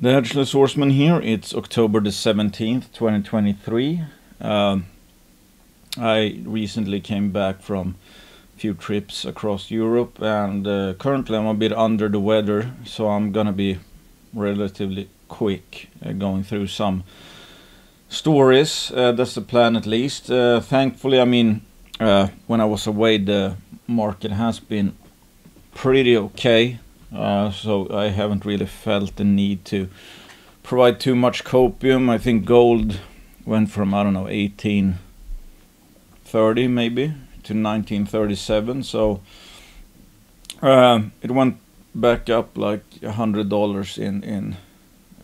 The Hercules Horseman here. It's October the 17th, 2023. I recently came back from a few trips across Europe, and currently I'm a bit under the weather, so I'm gonna be relatively quick going through some stories. That's the plan, at least. Thankfully, I mean, when I was away, the market has been pretty okay. So I haven't really felt the need to provide too much copium. I think gold went from, I don't know, 1830 maybe to 1937. So it went back up like $100 in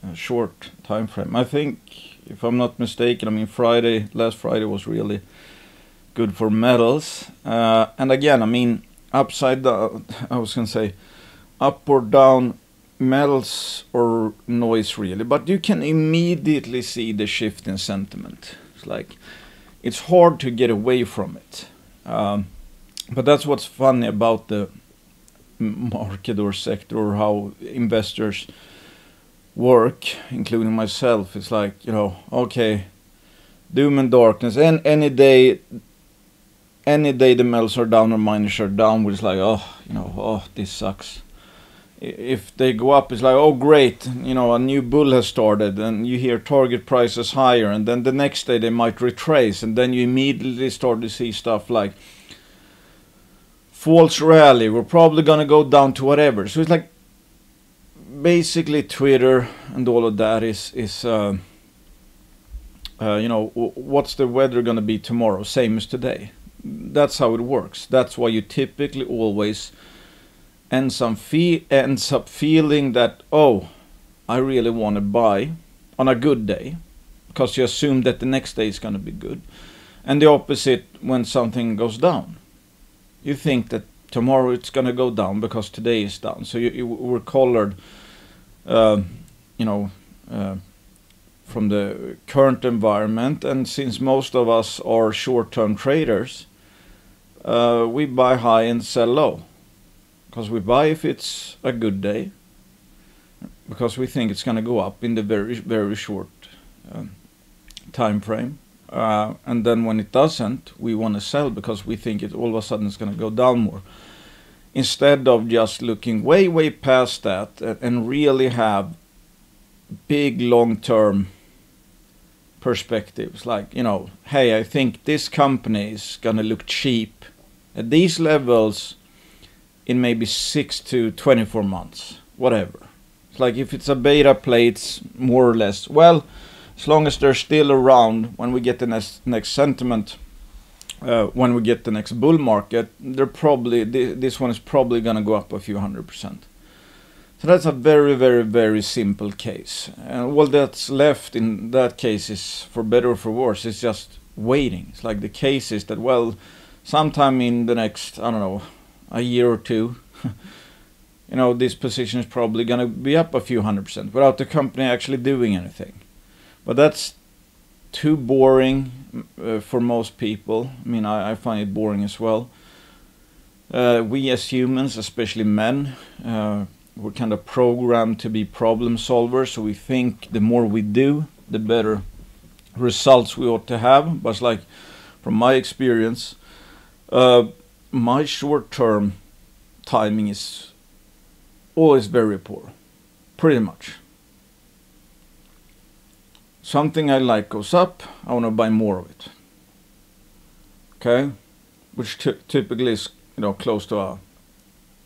a short time frame. I think, if I'm not mistaken, I mean, last Friday was really good for metals. And again, I mean, upside down, I was gonna say, up or down, metals or noise really, but you can immediately see the shift in sentiment. It's like, it's hard to get away from it. But that's what's funny about the market or sector, or how investors work, including myself. It's like, you know, okay, doom and darkness, and any day the metals are down or miners are down, it's like, oh, you know, oh, this sucks. If they go up, it's like, oh great, you know, a new bull has started, and you hear target prices higher, and then the next day they might retrace, and then you immediately start to see stuff like false rally, we're probably gonna go down to whatever. So it's like, basically Twitter and all of that is you know, what's the weather gonna be tomorrow, same as today. That's how it works. That's why you typically always ends up feeling that, oh, I really want to buy on a good day, because you assume that the next day is going to be good. And the opposite when something goes down. You think that tomorrow it's going to go down because today is down. So you were colored, you know, from the current environment. And since most of us are short-term traders, we buy high and sell low. Because we buy if it's a good day, because we think it's going to go up in the very, very short time frame. And then when it doesn't, we want to sell because we think it all of a sudden is going to go down more. Instead of just looking way, way past that and really have big long-term perspectives. Like, you know, hey, I think this company is going to look cheap at these levels in maybe 6 to 24 months, whatever. It's like, if it's a beta play, it's more or less, well, as long as they're still around when we get the next sentiment, when we get the next bull market, they're probably, this one is probably gonna go up a few 100%. So that's a very, very, very simple case. And all that's left in that case is, for better or for worse, it's just waiting. It's like, the case is that, well, sometime in the next, I don't know, a year or two, you know, this position is probably going to be up a few 100% without the company actually doing anything. But that's too boring for most people. I mean, I find it boring as well. We as humans, especially men, we're kind of programmed to be problem solvers, so we think the more we do, the better results we ought to have. But it's like, from my experience, my short-term timing is always very poor, pretty much. Something I like goes up, I want to buy more of it. Okay, which typically is, you know, close to a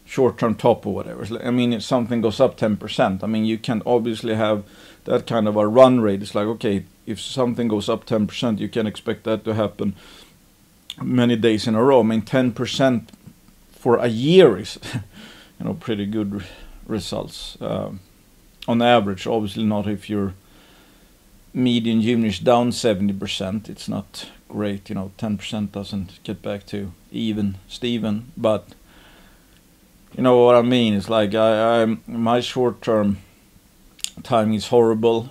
short-term top or whatever. I mean, if something goes up 10%, I mean, you can obviously have that kind of a run rate. It's like, okay, if something goes up 10%, you can expect that to happen many days in a row. I mean, 10% for a year is, you know, pretty good results on average. Obviously not if your median junior is down 70%. It's not great, you know. 10% doesn't get back to even Steven, but you know what I mean. It's like, my short-term timing is horrible.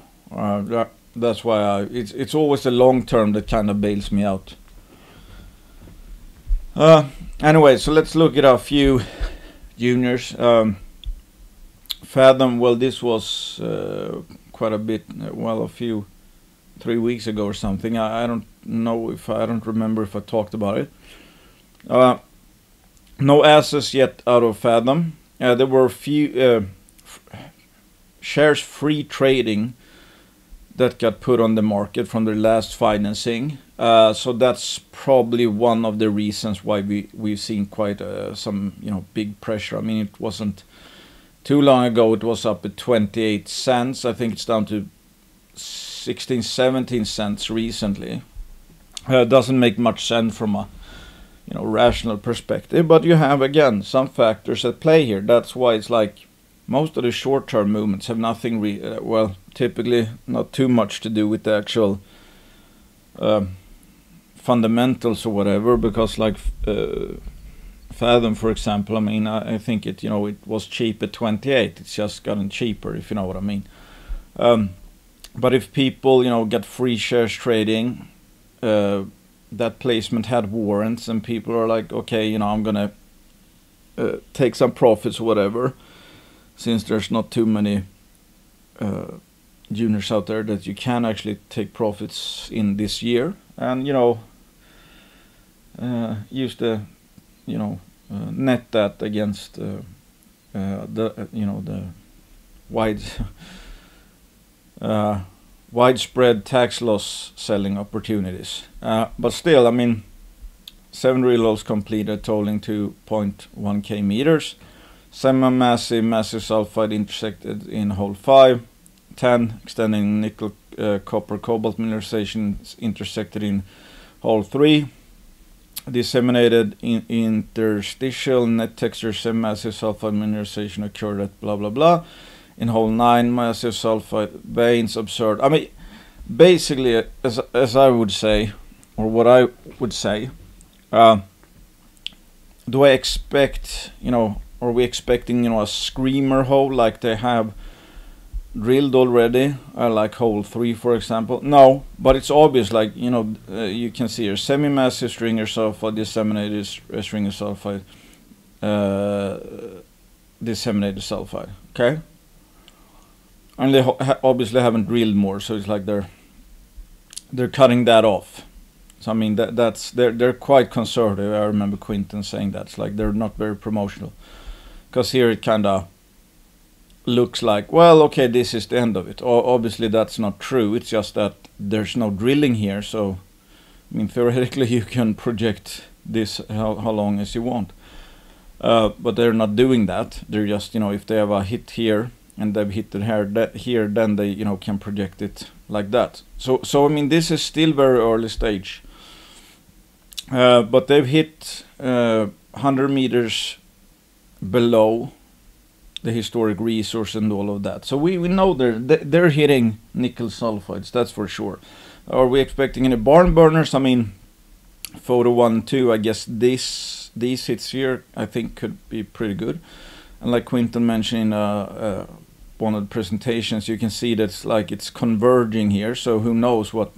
That's why it's always the long-term that kind of bails me out. Anyway, so let's look at a few juniors. Fathom, well, this was quite a bit, well, 3 weeks ago or something. I don't know if I don't remember if I talked about it. No assets yet out of Fathom. There were a few shares free trading that got put on the market from their last financing. So that's probably one of the reasons why we've seen quite some big pressure. I mean, it wasn't too long ago it was up at 28 cents. I think it's down to 16, 17 cents recently. Doesn't make much sense from a rational perspective, but you have again some factors at play here. That's why it's like most of the short-term movements have nothing well, typically not too much to do with the actual fundamentals or whatever, because like Fathom, for example, I mean, I think it was cheap at 28. It's just gotten cheaper, if you know what I mean. But if people get free shares trading, that placement had warrants, and people are like, okay, I'm gonna take some profits or whatever, since there's not too many juniors out there that you can actually take profits in this year, and use the net that against the widespread tax loss selling opportunities. But still, I mean, 7 reloads completed, totaling 2.1k meters. Semi-massive, massive sulfide intersected in hole 5. 10 extending nickel, copper, cobalt mineralization intersected in hole 3. Disseminated interstitial net texture semi-massive sulfide mineralization occurred at blah blah blah. In hole 9, massive sulfide veins observed. I mean, basically, as I would say, or what I would say, do I expect, are we expecting, a screamer hole like they have drilled already, like hole 3, for example? No, but it's obvious, like, you can see here, semi-massive stringer sulfide, disseminated stringer sulfide, disseminated sulfide, okay? And they obviously haven't drilled more, so it's like they're cutting that off. So I mean they're quite conservative. I remember Quinton saying that. It's like they're not very promotional, because here it kind of looks like, well, okay, this is the end of it. Obviously that's not true. It's just that there's no drilling here. So I mean, theoretically you can project this how long as you want, but they're not doing that. They're just if they have a hit here and they've hit it here, then they can project it like that. So I mean, this is still very early stage, but they've hit 100 meters below the historic resource and all of that. So we know they're hitting nickel sulfides, that's for sure. Are we expecting any barn burners? I mean, photo 1 and 2, I guess these hits here I think could be pretty good. And like Quinton mentioned in one of the presentations, you can see that it's converging here. So who knows what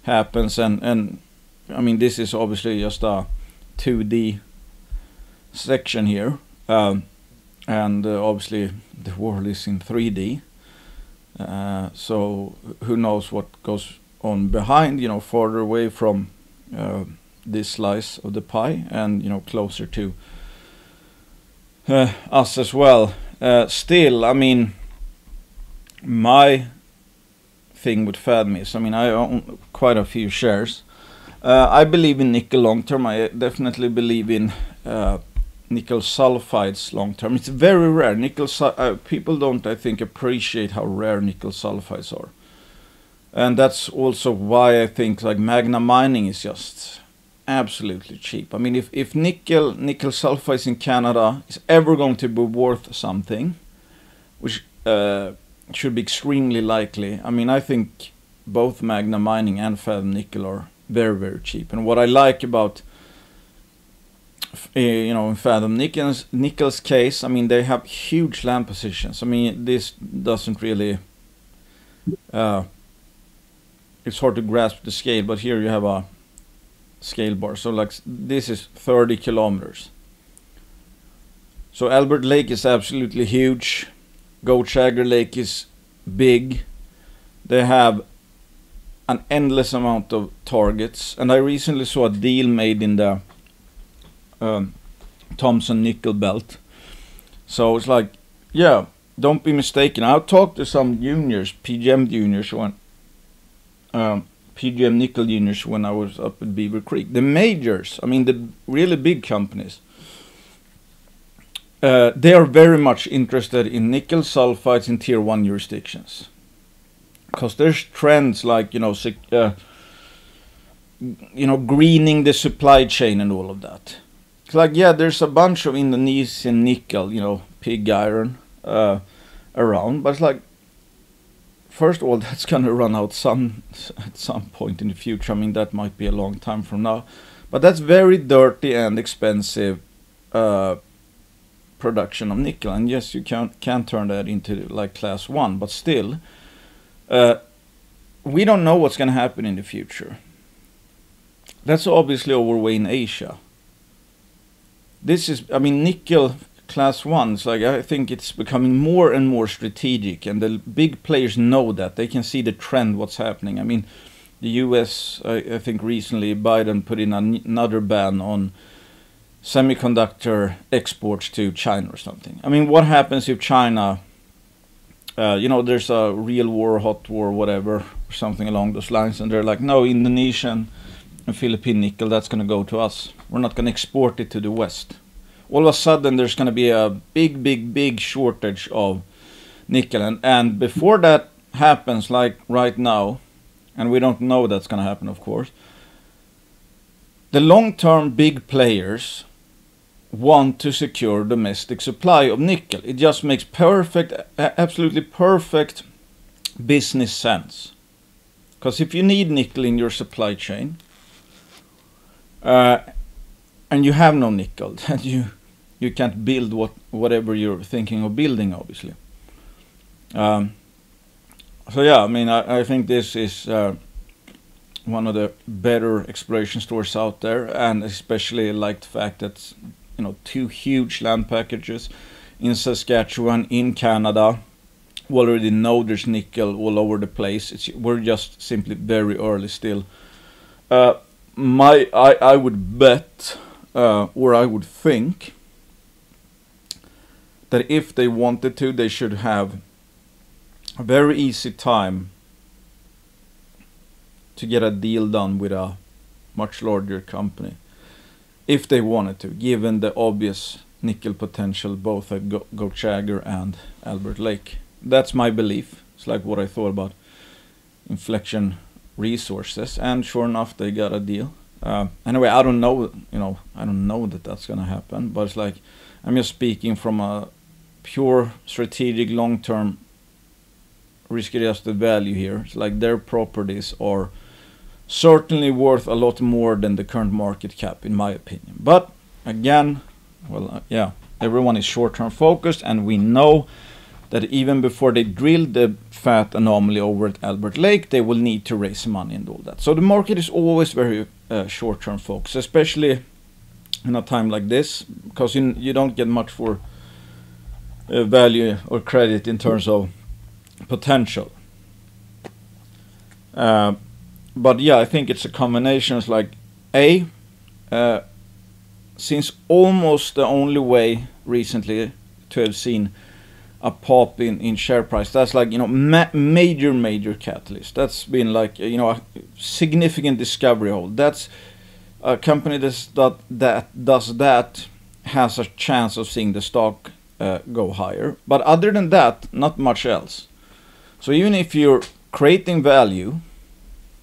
happens? And I mean, this is obviously just a 2D section here, and obviously the world is in 3D. So who knows what goes on behind? Farther away from this slice of the pie, and closer to us as well. Still, I mean, my thing with Fathom is, I mean, I own quite a few shares. I believe in nickel long term. I definitely believe in nickel sulfides long term. It's very rare. People don't, I think, appreciate how rare nickel sulfides are, and that's also why I think like Magna Mining is just absolutely cheap. I mean, if nickel sulfides in Canada is ever going to be worth something, which should be extremely likely, I mean, I think both Magna Mining and Fathom Nickel are very, very cheap. And what I like about in Fathom Nickel's case, I mean, they have huge land positions. I mean, this doesn't really it's hard to grasp the scale, but here you have a scale bar. So like this is 30 kilometers. So Albert Lake is absolutely huge. Goliath Lake is big. They have an endless amount of targets, and I recently saw a deal made in the Thompson Nickel belt. So it's like, yeah, don't be mistaken. I've talked to some juniors, PGM juniors, PGM nickel juniors when I was up at Beaver Creek. The majors, I mean the really big companies, they are very much interested in nickel sulfides in tier 1 jurisdictions. Because there's trends like, greening the supply chain and all of that. It's like, yeah, there's a bunch of Indonesian nickel, pig iron around, but it's like, first of all, that's gonna run out at some point in the future. I mean, that might be a long time from now, but that's very dirty and expensive production of nickel. And yes, you can turn that into like class 1, but still. We don't know what's going to happen in the future. That's obviously overweight in Asia. Nickel class 1, like, I think it's becoming more and more strategic, and the big players know that. They can see the trend, what's happening. I mean, the US, I think recently Biden put in another ban on semiconductor exports to China or something. I mean, what happens if China... there's a real war, hot war, whatever, or something along those lines, and they're like, no, Indonesian and Philippine nickel, that's going to go to us. We're not going to export it to the West. All of a sudden, there's going to be a big shortage of nickel, and before that happens, like right now, and we don't know that's going to happen, of course, the long-term big players want to secure domestic supply of nickel. It just makes absolutely perfect business sense. Because if you need nickel in your supply chain, and you have no nickel, then you can't build whatever you're thinking of building, obviously. So yeah, I mean, I think this is one of the better exploration stories out there, and especially like the fact that 2 huge land packages in Saskatchewan, in Canada. We already know there's nickel all over the place. We're just simply very early still. I would bet, or I would think, that if they wanted to, they should have a very easy time to get a deal done with a much larger company. If they wanted to, given the obvious nickel potential both at Goliath and Albert Lake. That's my belief. It's like what I thought about Inflection Resources, and sure enough, they got a deal. Anyway, I don't know, I don't know that that's gonna happen, but it's like, I'm just speaking from a pure strategic long-term risk-adjusted value here. It's like their properties are certainly worth a lot more than the current market cap, in my opinion. But again, yeah, everyone is short-term focused, and we know that even before they drill the fat anomaly over at Albert Lake, they will need to raise money and all that. So the market is always very short-term focused, especially in a time like this, because you don't get much for value or credit in terms of potential. But yeah, I think it's a combination. It's like, since almost the only way recently to have seen a pop in share price, that's like, major catalyst. That's been like, a significant discovery hold. That's a company that does that has a chance of seeing the stock go higher. But other than that, not much else. So even if you're creating value,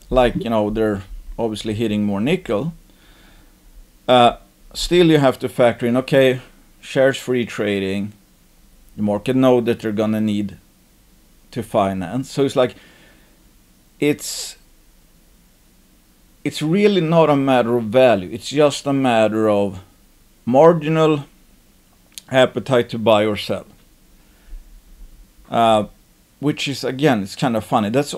like, they're obviously hitting more nickel, still you have to factor in, okay, shares free trading, the market know that they're gonna need to finance. So it's like, it's really not a matter of value. It's just a matter of marginal appetite to buy or sell. Which is, again, it's kind of funny. That's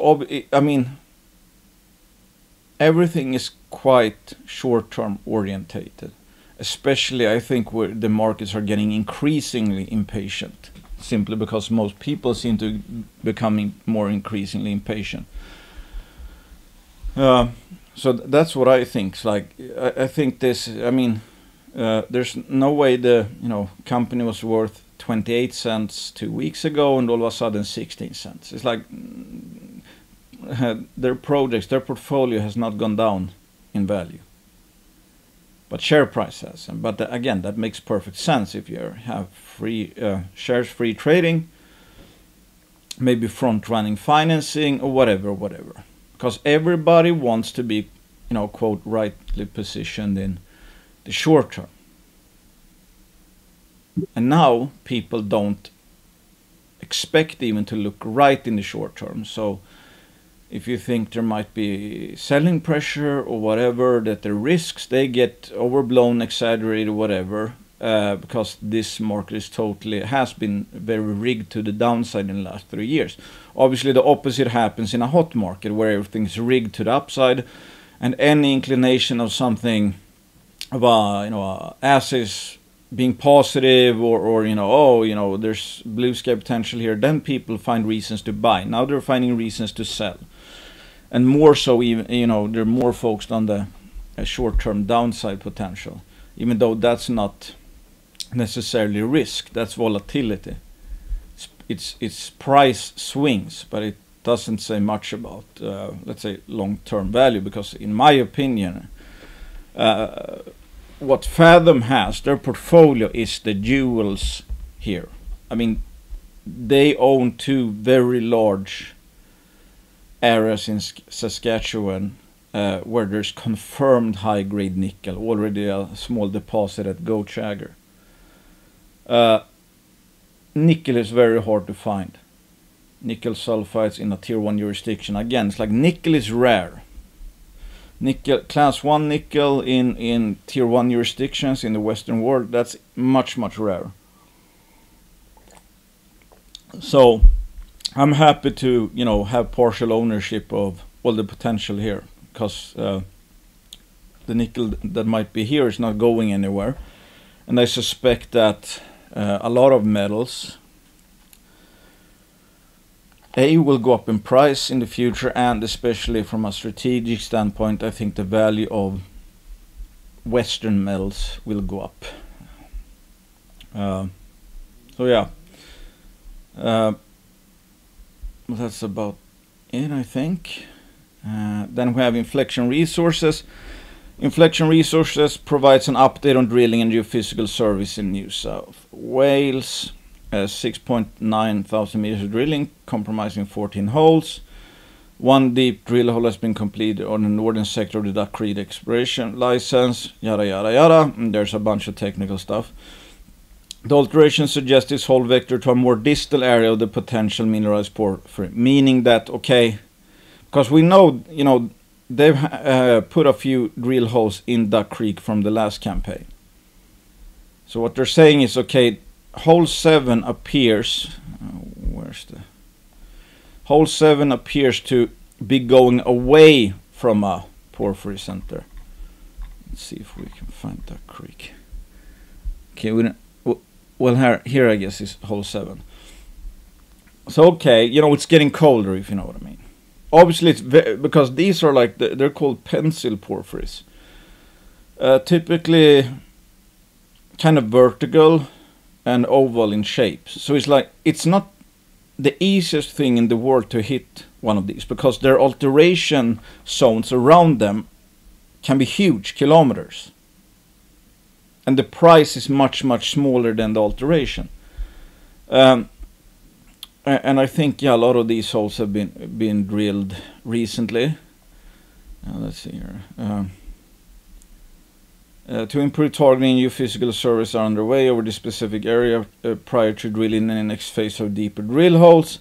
everything is quite short-term orientated. Especially, I think, where the markets are getting increasingly impatient. simply because most people seem to becoming more increasingly impatient. So that's what I think. It's like I think this. I mean, there's no way the company was worth 28 cents 2 weeks ago, and all of a sudden 16 cents. It's like their projects, their portfolio has not gone down in value, but share price has. But again, that makes perfect sense if you have free shares, free trading, maybe front-running financing or whatever. Because everybody wants to be, quote, rightly positioned in the short term. And now people don't expect even to look right in the short term. So if you think there might be selling pressure or whatever, that the risks, they get overblown, exaggerated, whatever, because this market has been very rigged to the downside in the last 3 years. Obviously the opposite happens in a hot market where everything's rigged to the upside, and any inclination of something of assets being positive or there's blue sky potential here, then people find reasons to buy. Now they're finding reasons to sell, and more so even they're more focused on the short-term downside potential, even though that's not necessarily risk, that's volatility. It's price swings, but it doesn't say much about let's say long-term value, because in my opinion what Fathom has, their portfolio is the jewels here. I mean, they own 2 very large areas in Saskatchewan where there's confirmed high-grade nickel, already a small deposit at Gochagger. Nickel is very hard to find. Nickel sulfides in a tier 1 jurisdiction. Again, it's like nickel is rare. Nickel, class 1 nickel in tier 1 jurisdictions in the Western world, that's much rare. So I'm happy to have partial ownership of all the potential here, because the nickel that might be here is not going anywhere, and I suspect that a lot of metals will go up in price in the future, and especially from a strategic standpoint, I think the value of Western metals will go up. So yeah, that's about it, I think. Then we have Inflection Resources. Inflection Resources provides an update on drilling and geophysical service in New South Wales. 6.9 thousand meters of drilling, comprising 14 holes. 1 deep drill hole has been completed on the northern sector of the Duck Creek exploration license, yada yada yada, and there's a bunch of technical stuff. The alteration suggests this hole vector to a more distal area of the potential mineralized porphyry, meaning that, okay, because we know, they've put a few drill holes in Duck Creek from the last campaign. So what they're saying is, okay, hole 7 appears, hole 7 appears to be going away from a porphyry center. Let's see if we can find Duck Creek. Okay, well here I guess is hole 7. So okay, it's getting colder, if you know what I mean. Obviously it's because these are like they're called pencil porphyries. Typically kind of vertical and oval in shape. So it's like it's not the easiest thing in the world to hit one of these, because their alteration zones around them can be huge, kilometers, and the price is much smaller than the alteration. And I think a lot of these holes have been drilled recently. Let's see here. To improve targeting, geophysical surveys are underway over the specific area prior to drilling in the next phase of deeper drill holes.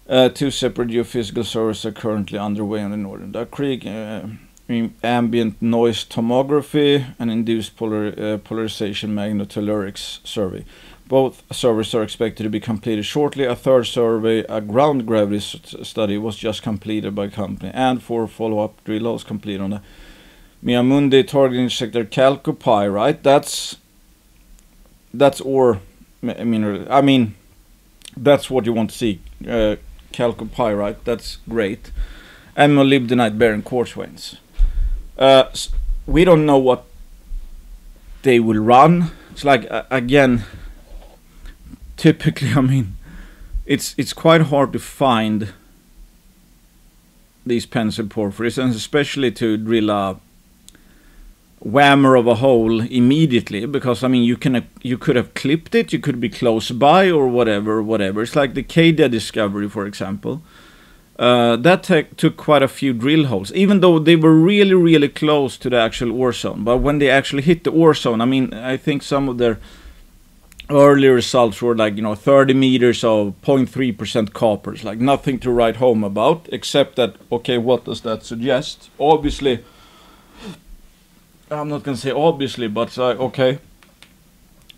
2 separate geophysical surveys are currently underway on the northern Duck Creek. Ambient noise tomography and induced polarization magnetotellurics survey. Both surveys are expected to be completed shortly. A 3rd survey, a ground gravity study, was just completed by company, and 4 follow-up drill holes completed on the Miamundi targeting sector chalcopyrite. That's ore mineral. I mean, That's what you want to see. Chalcopyrite, that's great. And molybdenite bearing quartz veins. We don't know what they will run. It's like, again, typically, I mean, it's quite hard to find these pencil porphyries, and especially to drill a whammer of a hole immediately, because I mean you could have clipped it, you could be close by or whatever. It's like the Cadia discovery, for example. That took quite a few drill holes, even though they were really close to the actual ore zone. But when they actually hit the ore zone, I mean, I think some of their early results were like, 30 meters of 0.3% copper. It's like nothing to write home about, except that, okay, what does that suggest? Obviously, I'm not going to say obviously, but okay,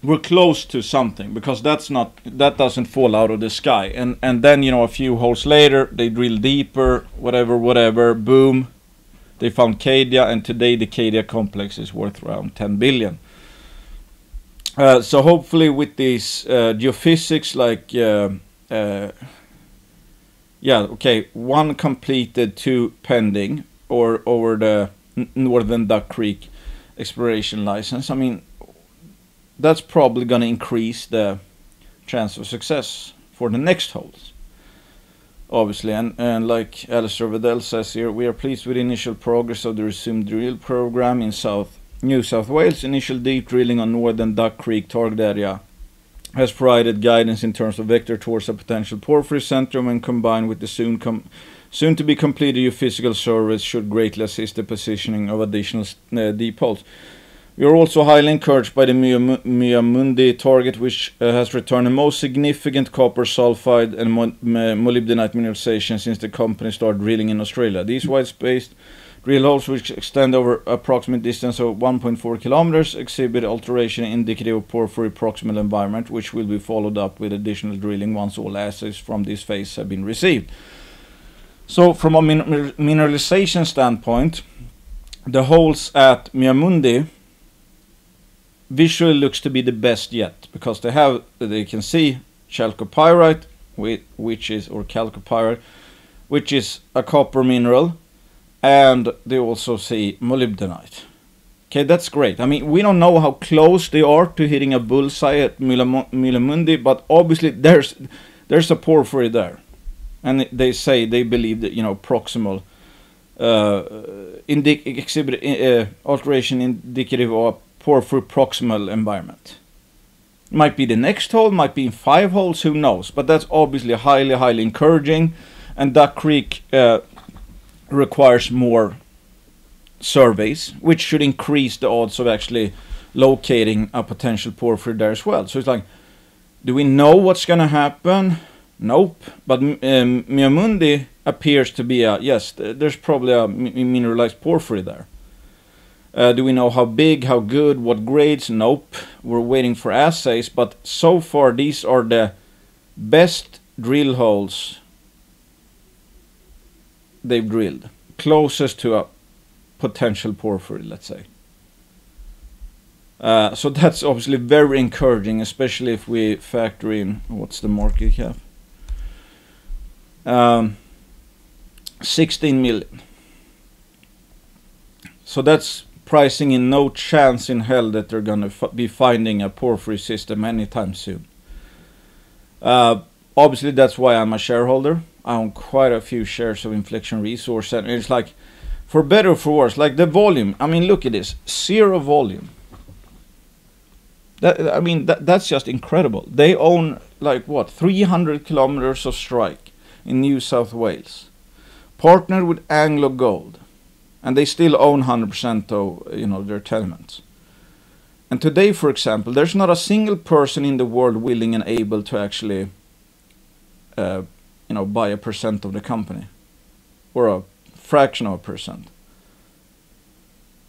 we're close to something, because that doesn't fall out of the sky. And then, a few holes later, they drill deeper, whatever, boom, they found Cadia, and today the Cadia complex is worth around 10 billion. So hopefully with these geophysics, like okay, 1 completed, 2 pending, or over the Northern Duck Creek exploration license, I mean, that's probably going to increase the chance of success for the next holes, obviously. And like Alistair Vidal says here, we are pleased with the initial progress of the resumed drill program in New South Wales. Initial deep drilling on Northern Duck Creek target area has provided guidance in terms of vector towards a potential porphyry centrum, and combined with the soon to be completed geophysical surveys should greatly assist the positioning of additional deep holes. We are also highly encouraged by the Miamundi target, which has returned the most significant copper sulfide and molybdenite mineralization since the company started drilling in Australia. These wide-spaced drill holes, which extend over approximate distance of 1.4 kilometers, exhibit alteration indicative of porphyry proximal environment, which will be followed up with additional drilling once all assays from this phase have been received. So from a mineralization standpoint, the holes at Miamundi visually looks to be the best yet, because they can see chalcopyrite, chalcopyrite, which is a copper mineral, and they also see molybdenite. Okay, that's great. I mean, we don't know how close they are to hitting a bullseye at Miamundi, but obviously there's a porphyry there, and they believe that proximal exhibit alteration indicative of a porphyry proximal environment. Might be the next hole, might be in 5 holes, who knows? But that's obviously highly encouraging, and Duck Creek requires more surveys, which should increase the odds of actually locating a potential porphyry there as well. So it's like, do we know what's going to happen? Nope. But Miamundi appears to be yes, there's probably a mineralized porphyry there. Do we know how big, how good, what grades? Nope. We're waiting for assays, but so far these are the best drill holes they've drilled, closest to a potential porphyry, let's say. So that's obviously very encouraging, especially if we factor in what's the market cap. 16 million. So that's pricing in no chance in hell that they're going to be finding a porphyry system anytime soon. Obviously, that's why I'm a shareholder. I own quite a few shares of Inflection Resources, and it's like, for better or for worse, like the volume. I mean, look at this, 0 volume. That's just incredible. They own like what, 300 kilometers of strike in New South Wales, partnered with Anglo Gold, and they still own 100% of their tenements. And today, for example, there's not a single person in the world willing and able to actually buy a percent of the company, or a fraction of a percent.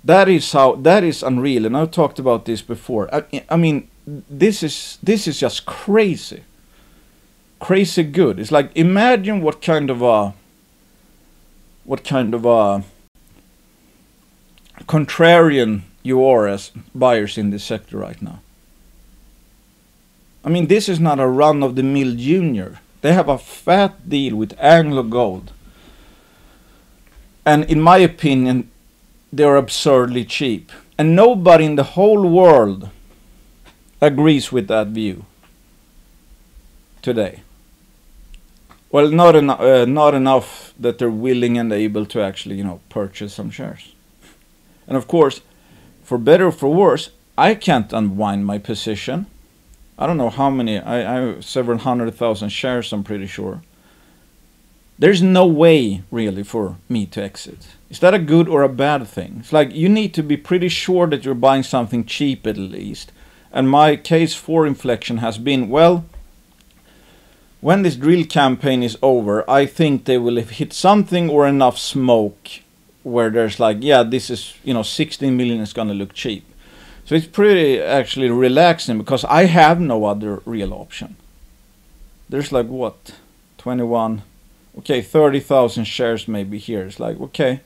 That is unreal, and I've talked about this before. I mean, this is just crazy good. It's like, imagine what kind of a contrarian you are as buyers in this sector right now. I mean, this is not a run-of-the-mill junior. They have a fat deal with Anglo Gold. And in my opinion, they're absurdly cheap. And nobody in the whole world agrees with that view today. Well, not enough that they're willing and able to actually, purchase some shares. And of course, for better or for worse, I can't unwind my position. I don't know how many, I have several 100,000 shares, I'm pretty sure. There's no way really for me to exit. Is that a good or a bad thing? It's like you need to be pretty sure that you're buying something cheap at least. And my case for Inflection has been, well, when this drill campaign is over, I think they will have hit something or enough smoke where there's like, yeah, this is, 16 million is gonna look cheap. So it's pretty actually relaxing because I have no other real option. There's like what, 21, okay, 30,000 shares maybe here. It's like, okay,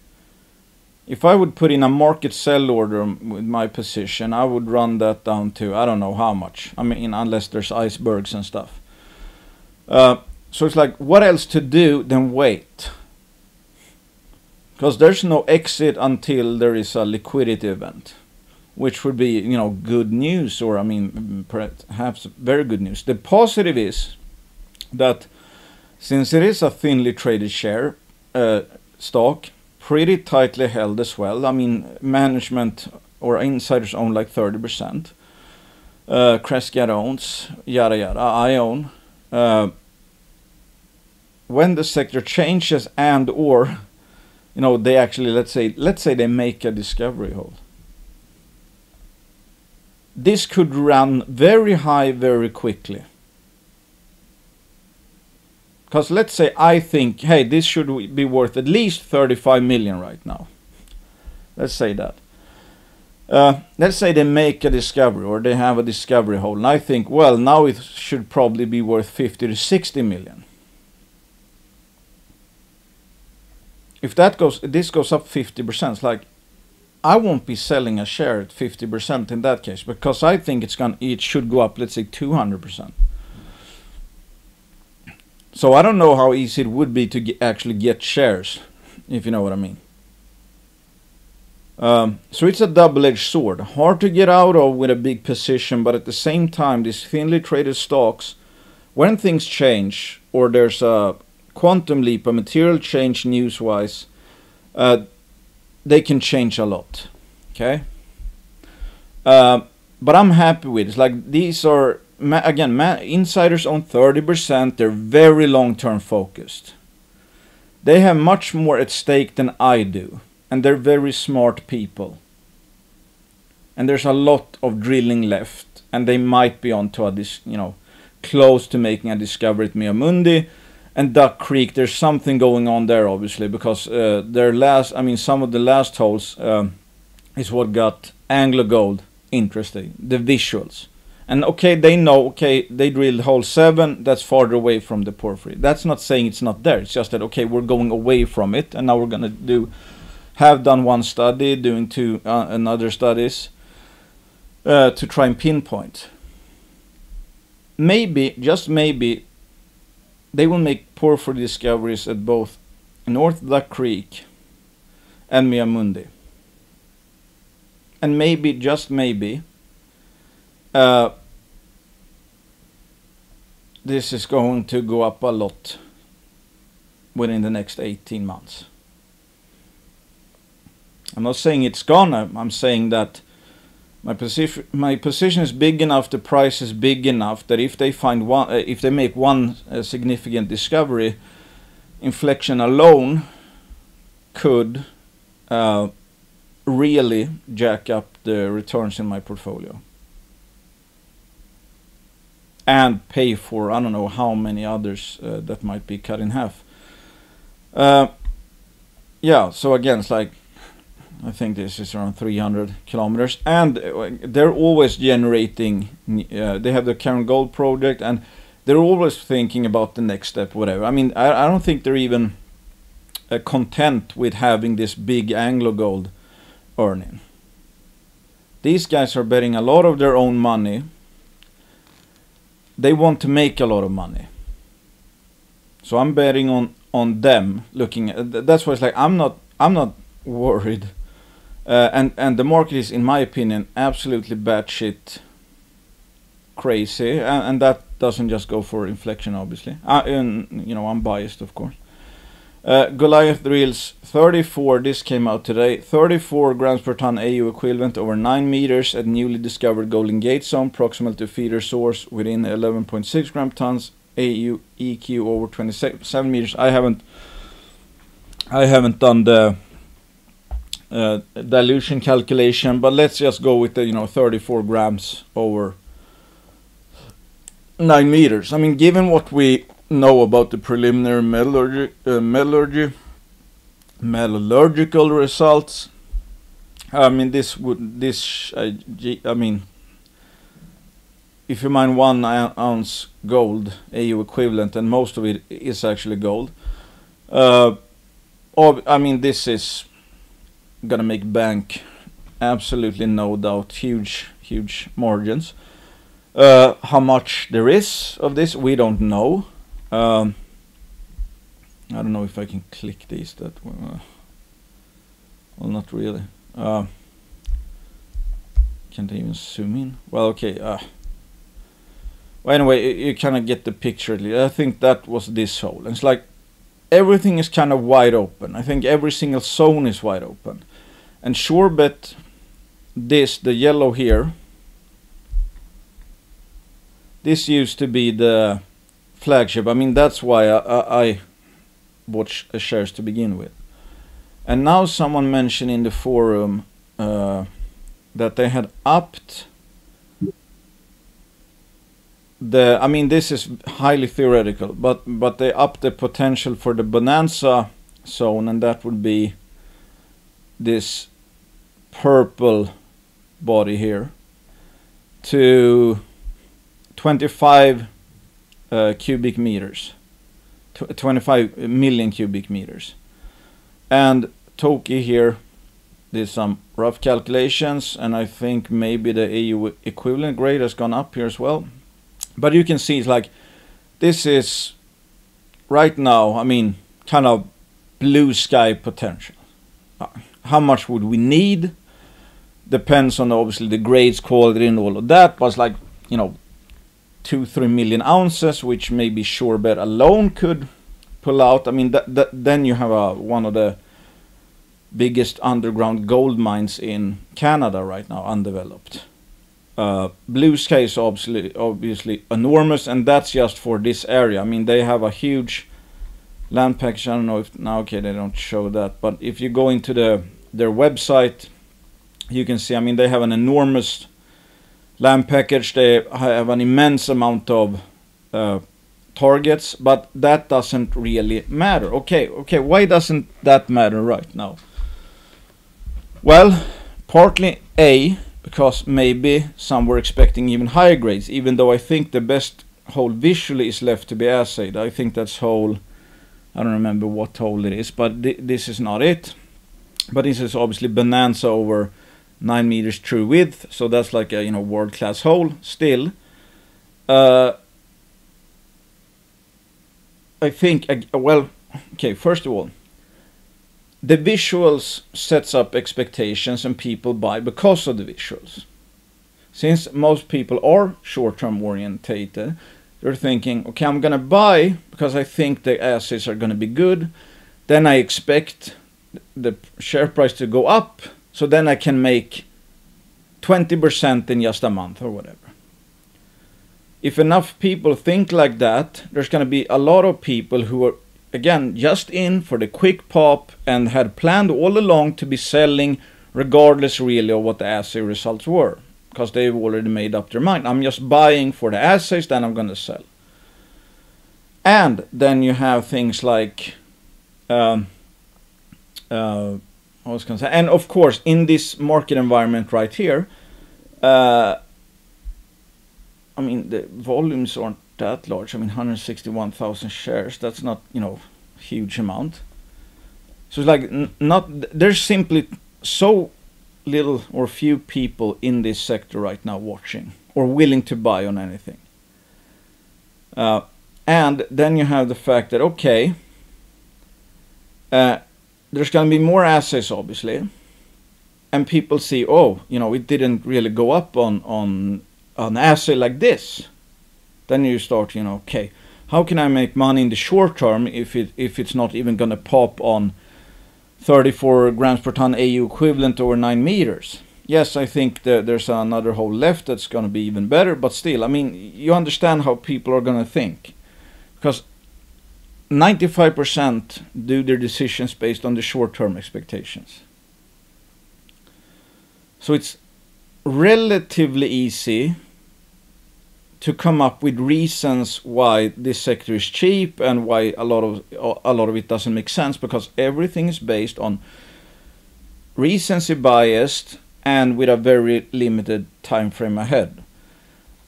if I would put in a market sell order with my position, I would run that down to, I don't know how much. I mean, unless there's icebergs and stuff. So it's like, what else to do than wait? Because there's no exit until there is a liquidity event, which would be, good news, or I mean, perhaps very good news. The positive is that since it is a thinly traded share stock, pretty tightly held as well. I mean, management or insiders own like 30%. Crescat owns, yada yada. I own. When the sector changes and or, they actually, let's say they make a discovery hole. This could run very high very quickly. Because let's say I think, hey, this should be worth at least 35 million right now. Let's say that. Let's say they make a discovery or they have a discovery hole. And I think, well, now it should probably be worth 50 to 60 million. If this goes up 50%, it's like, I won't be selling a share at 50% in that case, because I think it should go up, let's say 200%. So I don't know how easy it would be to actually get shares, if you know what I mean. So it's a double-edged sword. Hard to get out of with a big position, but at the same time, these thinly traded stocks, when things change or there's a quantum leap, a material change news-wise, they can change a lot. Okay? But I'm happy with it. It's like these are, again, insiders own 30%. They're very long-term focused. They have much more at stake than I do. And they're very smart people. And there's a lot of drilling left. And they might be onto this, close to making a discovery at Miamundi. And Duck Creek, there's something going on there, obviously, because some of the last holes is what got Anglo Gold interested, the visuals. And okay, they drilled hole 7, that's farther away from the porphyry. That's not saying it's not there, it's just that, okay, we're going away from it, and now we're going to have done one study, doing two another studies to try and pinpoint. Maybe, just maybe, they will make porphyry discoveries at both North Duck Creek and Miamundi. And maybe, just maybe, this is going to go up a lot within the next 18 months. I'm not saying it's gonna, I'm saying that my position is big enough, the price is big enough that if they make one significant discovery, Inflection alone could really jack up the returns in my portfolio and pay for I don't know how many others that might be cut in half. Yeah, so again, it's like, I think this is around 300 kilometers, and they're always generating, they have the current gold project, and they're always thinking about the next step, whatever. I mean, I don't think they're even content with having this big Anglo Gold earning. These guys are betting a lot of their own money they want to make a lot of money. So I'm betting on them. Looking at that's why it's like I'm not worried. And the market is, in my opinion, absolutely batshit crazy, and that doesn't just go for Inflection, obviously. And you know, I'm biased, of course. Goliath drills 34. This came out today. 34 grams per ton AU equivalent over 9 meters at newly discovered Golden Gate zone, proximal to feeder source within 11.6 gram tons. AUCU over 27 meters. I haven't done the dilution calculation, but let's just go with the 34 grams over 9 meters. I mean, given what we know about the preliminary metallurgical results, I mean, I mean, if you mine 1 ounce gold AU equivalent, and most of it is actually gold, I mean, this is gonna make bank, absolutely no doubt. Huge margins. How much there is of this, we don't know. I don't know if I can click these. That well, not really. Can't even zoom in. Well, okay. Well, anyway, you kind of get the picture. I think that was this hole. And it's like everything is kind of wide open. I think every single zone is wide open. And sure bet this, the yellow here, this used to be the flagship. I mean, that's why I bought shares to begin with. And now someone mentioned in the forum that they had upped I mean, this is highly theoretical, but they upped the potential for the bonanza zone, and that would be this purple body here, to 25 cubic meters, 25 million cubic meters. And Toki here did some rough calculations, and I think maybe the AU equivalent grade has gone up here as well. But you can see it's like this is right now, I mean, kind of blue sky potential. How much would we need? Depends on obviously the grades, quality, and all of that. But it's like, 2-3 million ounces, which maybe sure bet alone could pull out. I mean, then you have one of the biggest underground gold mines in Canada right now, undeveloped. Blue sky is obviously enormous, and that's just for this area. I mean, they have a huge land package. I don't know if now, okay, they don't show that, but if you go into their website, you can see, I mean, they have an enormous land package. They have an immense amount of targets, but that doesn't really matter. Okay, why doesn't that matter right now? Well, partly because maybe some were expecting even higher grades, even though I think the best hole visually is left to be assayed. I think that's hole, I don't remember what hole it is, but this is not it. But this is obviously bonanza over 9 meters true width, so that's like a world-class hole still. I think, well, okay, first of all, the visuals sets up expectations, and people buy because of the visuals. Since most people are short-term orientated, they're thinking, okay, I'm gonna buy because I think the assets are gonna be good. Then I expect the share price to go up, so then I can make 20% in just a month or whatever. If enough people think like that, there's gonna be a lot of people who are, again, just in for the quick pop and had planned all along to be selling regardless really of what the assay results were, because they've already made up their mind. I'm just buying for the assays, then I'm going to sell. And then you have things like I was going to say, and of course in this market environment right here, I mean, the volumes aren't that large. I mean, 161,000 shares, that's not, huge amount. So it's like there's simply so little or few people in this sector right now watching or willing to buy on anything. And then you have the fact that, okay, there's going to be more assays, obviously, and people see, oh, you know, it didn't really go up on an assay like this. Then you start, you know, okay, how can I make money in the short term if it's not even going to pop on 34 grams per ton AU equivalent over 9 meters? Yes, I think that there's another hole left that's going to be even better, but still, I mean, you understand how people are going to think. Because 95% do their decisions based on the short-term expectations. So it's relatively easy to come up with reasons why this sector is cheap and why a lot of it doesn't make sense, because everything is based on recency biased and with a very limited time frame ahead.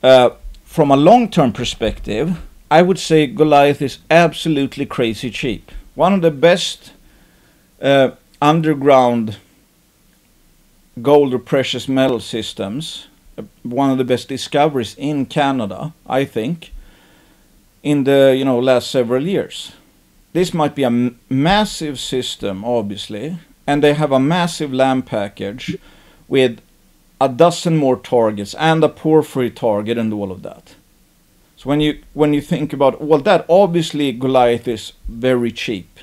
From a long-term perspective, I would say Goliath is absolutely crazy cheap. One of the best underground gold or precious metal systems, one of the best discoveries in Canada, I think, in the last several years. This might be a massive system, obviously, and they have a massive land package with a dozen more targets and a porphyry target and all of that. So when you think about all that, obviously Goliath is very cheap.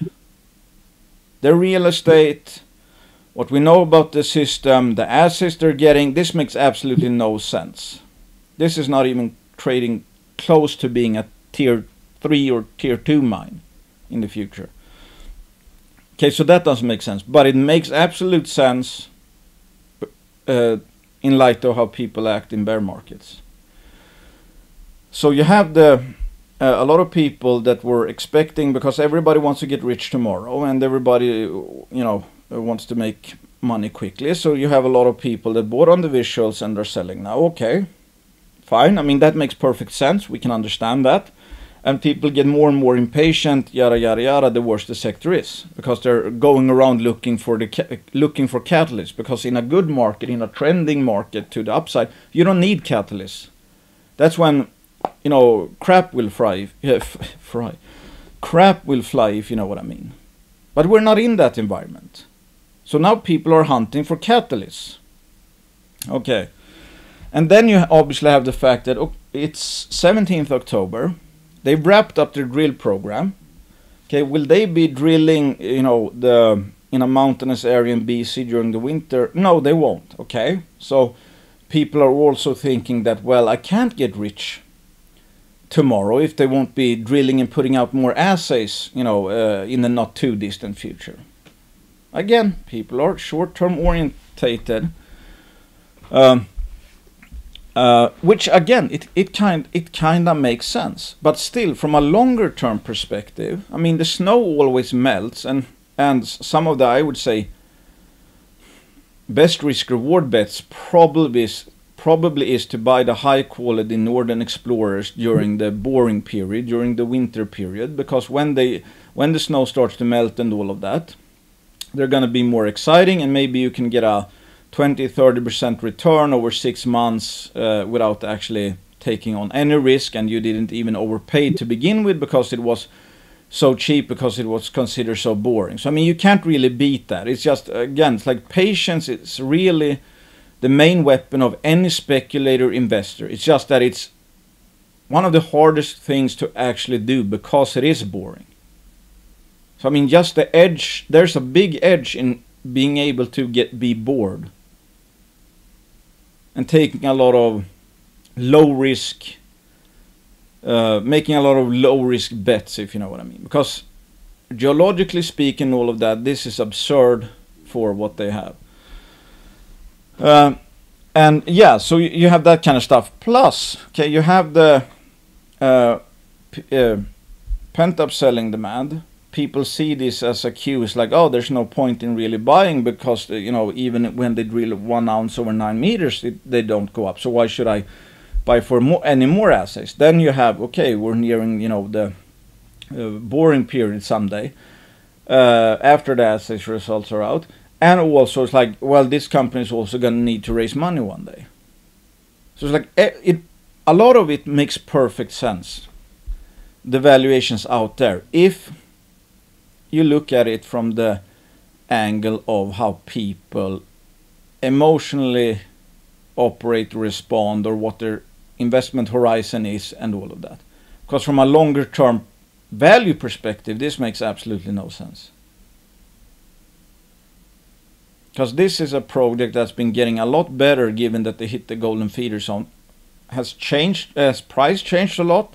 The real estate, what we know about the system, the assets they're getting, this makes absolutely no sense. This is not even trading close to being a tier 3 or tier 2 mine in the future. Okay, so that doesn't make sense, but it makes absolute sense in light of how people act in bear markets. So you have a lot of people that were expecting, because everybody wants to get rich tomorrow and everybody wants to make money quickly. So you have a lot of people that bought on the visuals and are selling now. Okay, fine. I mean, that makes perfect sense. We can understand that. And people get more and more impatient, yada yada yada, the worse the sector is, because they're going around looking for catalysts. Because in a good market, in a trending market to the upside, you don't need catalysts. That's when crap will fly. Crap will fly, if you know what I mean. But we're not in that environment. So now people are hunting for catalysts. Okay. And then you obviously have the fact that it's 17th October. They've wrapped up their drill program. Okay, will they be drilling, in a mountainous area in BC during the winter? No, they won't. Okay, so people are also thinking that, well, I can't get rich tomorrow if they won't be drilling and putting out more assays, in the not too distant future. Again, people are short-term orientated. Which again, it kind of makes sense, but still, from a longer term perspective, I mean, the snow always melts, and some of the, I would say, best risk reward bets probably is to buy the high quality Northern Explorers during the boring period, during the winter period, because when the snow starts to melt and all of that, they're going to be more exciting, and maybe you can get a 20-30% return over 6 months without actually taking on any risk, and you didn't even overpay to begin with because it was so cheap, because it was considered so boring. So I mean, you can't really beat that. It's just, again, it's like patience is really the main weapon of any speculator investor. It's just that it's one of the hardest things to actually do because it is boring. So I mean, just the edge, there's a big edge in being able to be bored and taking a lot of low risk, making a lot of low risk bets, if you know what I mean. Because geologically speaking, all of that, this is absurd for what they have. And yeah, so you have that kind of stuff. Plus, okay, you have the pent-up selling demand. People see this as a cue. It's like, oh, there's no point in really buying, because even when they drill 1 ounce over 9 meters, they don't go up. So why should I buy for any more assays? Then you have, okay, we're nearing the boring period someday after the assays results are out, and also it's like, well, this company is also going to need to raise money one day. So it's like a lot of it makes perfect sense. the valuations out there. If you look at it from the angle of how people emotionally operate, respond, or what their investment horizon is and all of that. Because from a longer term value perspective, this makes absolutely no sense. Because this is a project that's been getting a lot better given that they hit the golden feeder zone. Has price changed a lot?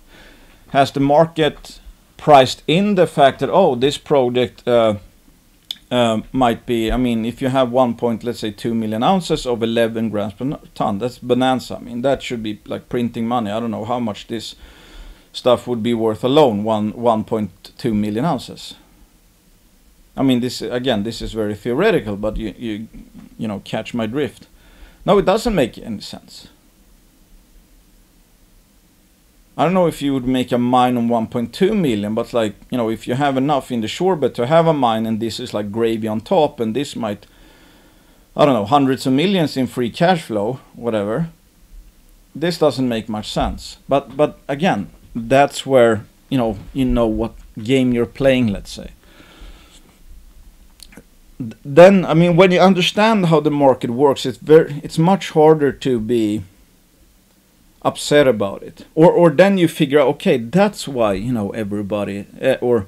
Has the market priced in the fact that, oh, this project might be, I mean, if you have 2 million ounces of 11 grams per ton, that's bonanza. I mean, that should be like printing money. I don't know how much this stuff would be worth alone, 1.2 million ounces. I mean, this is very theoretical, but you know, catch my drift. No, it doesn't make any sense. I don't know if you would make a mine on 1.2 million, but like, you know, if you have enough in the shorebed to have a mine and this is like gravy on top and this might, I don't know, hundreds of millions in free cash flow, whatever, this doesn't make much sense. But again, that's where, you know what game you're playing, let's say. Then, I mean, when you understand how the market works, it's much harder to be upset about it, or then you figure out, okay, that's why, you know, everybody or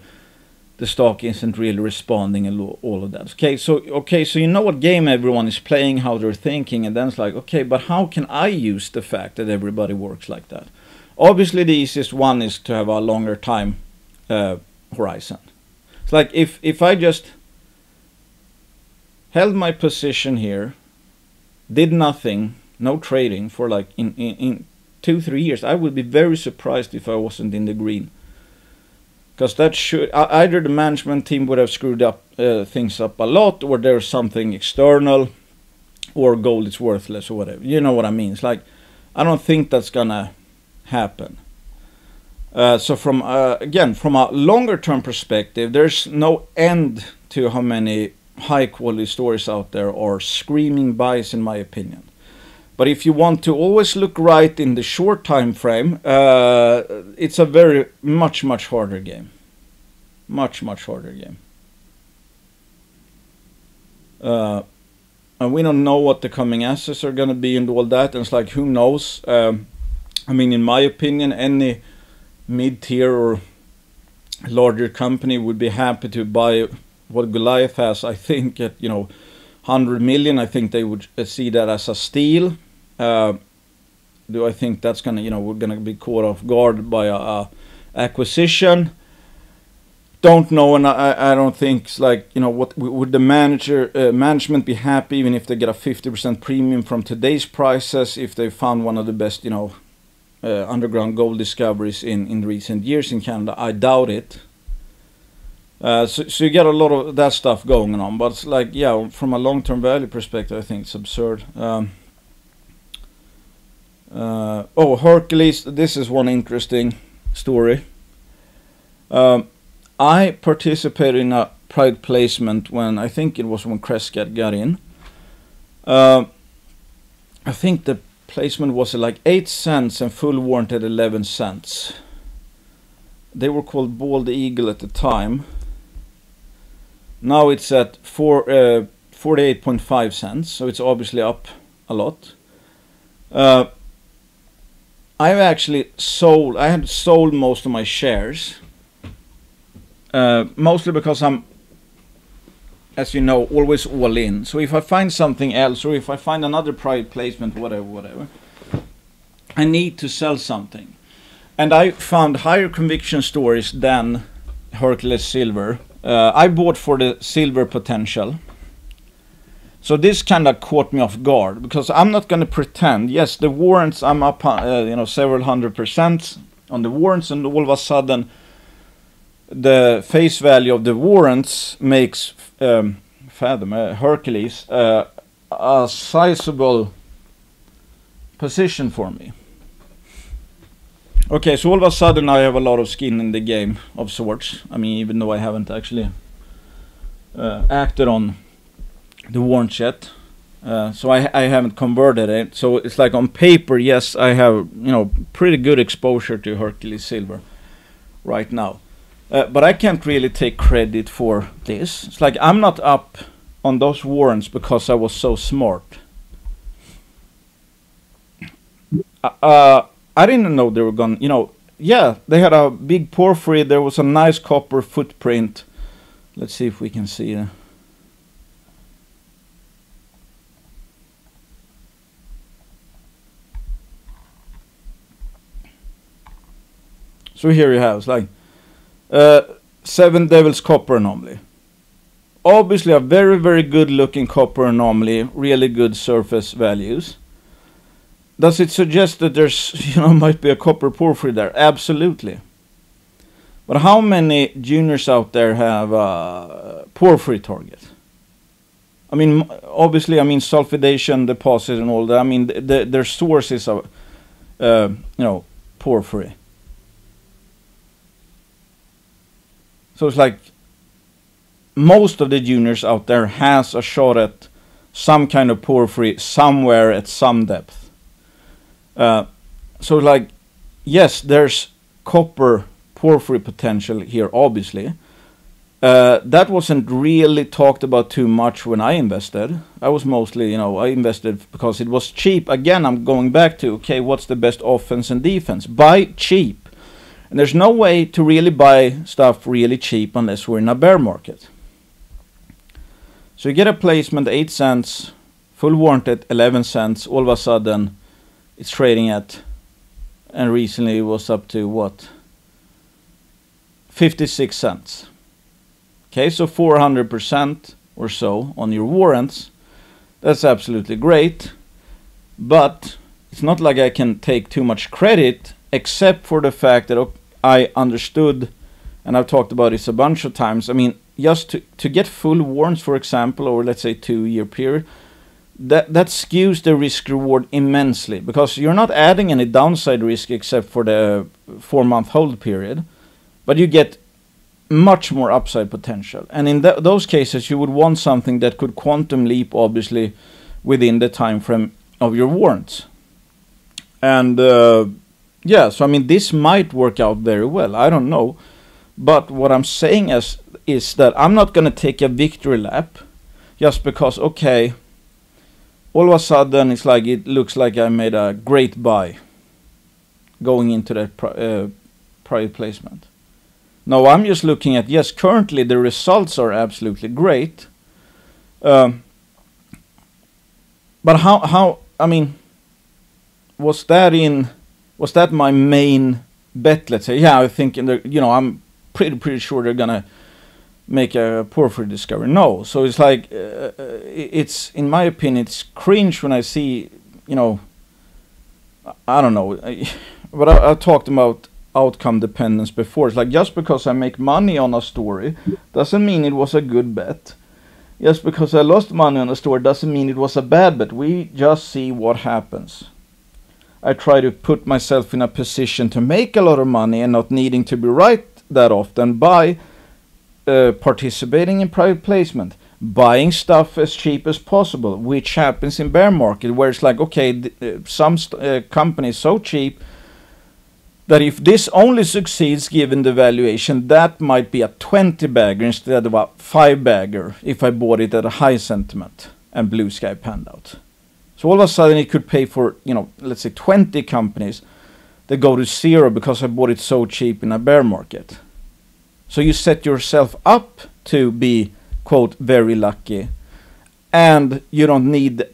the stock isn't really responding and all of that. Okay, so you know what game everyone is playing, how they're thinking, and then it's like, okay, but how can I use the fact that everybody works like that? Obviously, the easiest one is to have a longer time horizon. It's like if I just held my position here, did nothing, no trading for like in 2-3 years, I would be very surprised if I wasn't in the green. Because that should, either the management team would have screwed up things up a lot, or there's something external, or gold is worthless or whatever. You know what I mean? It's like, I don't think that's gonna happen. So from again, from a longer term perspective, there's no end to how many high quality stories out there are screaming buys, in my opinion. But if you want to always look right in the short time frame, it's a very much harder game. Much harder game. And we don't know what the coming assets are going to be and all that. And it's like, who knows? I mean, in my opinion, any mid-tier or larger company would be happy to buy what Goliath has. I think at 100 million. I think they would see that as a steal. Do I think that's gonna, we're gonna be caught off guard by a acquisition? Don't know, and I don't think it's like, what would the management be happy even if they get a 50% premium from today's prices if they found one of the best, underground gold discoveries in recent years in Canada? I doubt it. So you get a lot of that stuff going on, but it's like, yeah, from a long-term value perspective, I think it's absurd. Hercules, this is one interesting story. I participated in a private placement when Crescat got in. I think the placement was at like 8 cents and full warrant at 11 cents. They were called Bald Eagle at the time. Now it's at 48.5 cents, so it's obviously up a lot. I had sold most of my shares, mostly because I'm, as you know, always all in. So if I find something else, or if I find another private placement, whatever, I need to sell something. And I found higher conviction stories than Hercules Silver. I bought for the silver potential. So this kind of caught me off guard, because I'm not going to pretend. Yes, the warrants, I'm up, several 100% on the warrants, and all of a sudden, the face value of the warrants makes Hercules a sizable position for me. Okay, so all of a sudden I have a lot of skin in the game of sorts. I mean, even though I haven't actually acted on the warrants yet, so I haven't converted it. So it's like on paper, yes, I have pretty good exposure to Hercules Silver. right now. But I can't really take credit for this. It's like I'm not up on those warrants because I was so smart. I didn't know they were gonna, yeah, they had a big porphyry. There was a nice copper footprint. Let's see if we can see it. So here you have, it's like 7 Devils copper anomaly. Obviously a very, very good looking copper anomaly, really good surface values. Does it suggest that there's, might be a copper porphyry there? Absolutely. But how many juniors out there have a porphyry target? I mean, obviously, sulfidation deposit and all that. I mean, their sources of, porphyry. So it's like most of the juniors out there has a shot at some kind of porphyry somewhere at some depth. So like, yes, there's copper porphyry potential here, obviously. That wasn't really talked about too much when I invested. I was mostly, I invested because it was cheap. Again, I'm going back to, okay, what's the best offense and defense? Buy cheap. And there's no way to really buy stuff really cheap unless we're in a bear market. So you get a placement 8 cents, full warrant at 11 cents. All of a sudden, it's trading at, and recently it was up to what? 56 cents. Okay, so 400% or so on your warrants. That's absolutely great. But it's not like I can take too much credit, except for the fact that I understood, and I've talked about this a bunch of times. I mean, just to get full warrants, for example, or let's say 2-year period, that skews the risk reward immensely, because you're not adding any downside risk except for the 4-month hold period, but you get much more upside potential. And in those cases, you would want something that could quantum leap, obviously, within the time frame of your warrants. And yeah, so I mean, this might work out very well. I don't know. But what I'm saying is that I'm not going to take a victory lap just because, okay, all of a sudden it's like it looks like I made a great buy going into that private placement. No, I'm just looking at, yes, currently the results are absolutely great. But how, I mean, was that my main bet, let's say? Yeah, I think, I'm pretty sure they're gonna make a porphyry discovery. No, so it's like, it's, in my opinion, it's cringe when I see, I don't know, but I talked about outcome dependence before. It's like, just because I make money on a story doesn't mean it was a good bet. Just because I lost money on a story doesn't mean it was a bad bet. We just see what happens. I try to put myself in a position to make a lot of money and not needing to be right that often by participating in private placement, buying stuff as cheap as possible, which happens in bear market, where it's like, okay, some companies so cheap that if this only succeeds given the valuation, that might be a 20 bagger instead of a 5 bagger if I bought it at a high sentiment and blue sky panned out. So all of a sudden it could pay for, let's say 20 companies that go to zero because I bought it so cheap in a bear market. So you set yourself up to be, quote, very lucky, and you don't need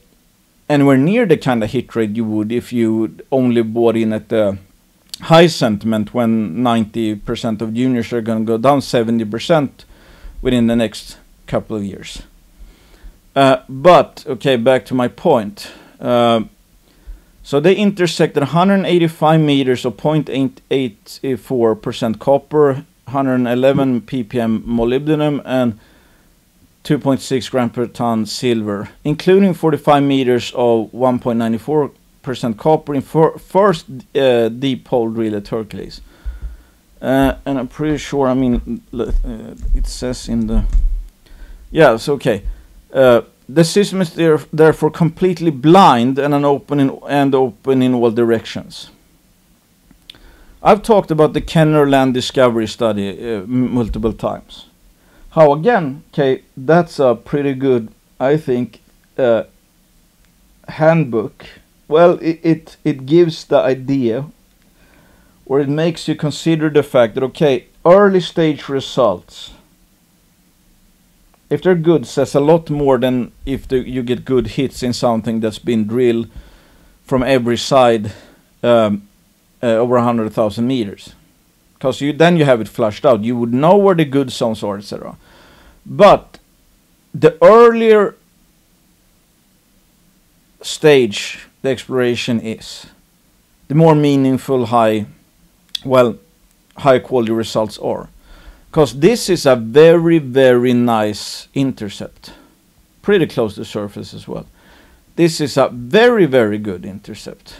anywhere near the kind of hit rate you would if you only bought in at the high sentiment, when 90% of juniors are going to go down 70% within the next couple of years. But, okay, back to my point. So they intersected 185 meters of 0.884% copper, 111 ppm molybdenum, and 2.6 grams per ton silver, including 45 meters of 1.94% copper in first deep hole drill at Hercules. And I'm pretty sure, I mean, it says in the... Yeah, it's okay. The system is therefore completely blind and open in all directions. I've talked about the Kenner Land Discovery Study multiple times. How again, okay, that's a pretty good, I think, handbook. Well, it gives the idea, or it makes you consider the fact that, okay, early stage results, if they're good, says a lot more than if you get good hits in something that's been drilled from every side over 100,000 meters. Because then you have it flushed out. You would know where the good zones are, etc. But the earlier stage the exploration is, the more meaningful high quality results are. Because this is a very, very nice intercept. Pretty close to the surface as well. This is a very, very good intercept.